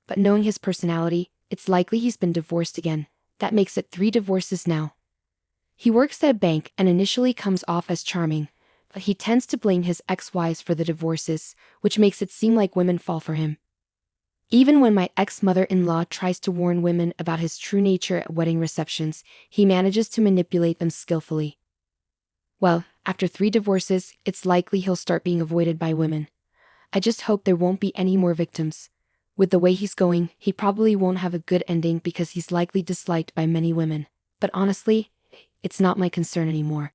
But knowing his personality, it's likely he's been divorced again. That makes it 3 divorces now. He works at a bank and initially comes off as charming, but he tends to blame his ex-wives for the divorces, which makes it seem like women fall for him. Even when my ex-mother-in-law tries to warn women about his true nature at wedding receptions, he manages to manipulate them skillfully. Well, after 3 divorces, it's likely he'll start being avoided by women. I just hope there won't be any more victims. With the way he's going, he probably won't have a good ending because he's likely disliked by many women. But honestly, it's not my concern anymore.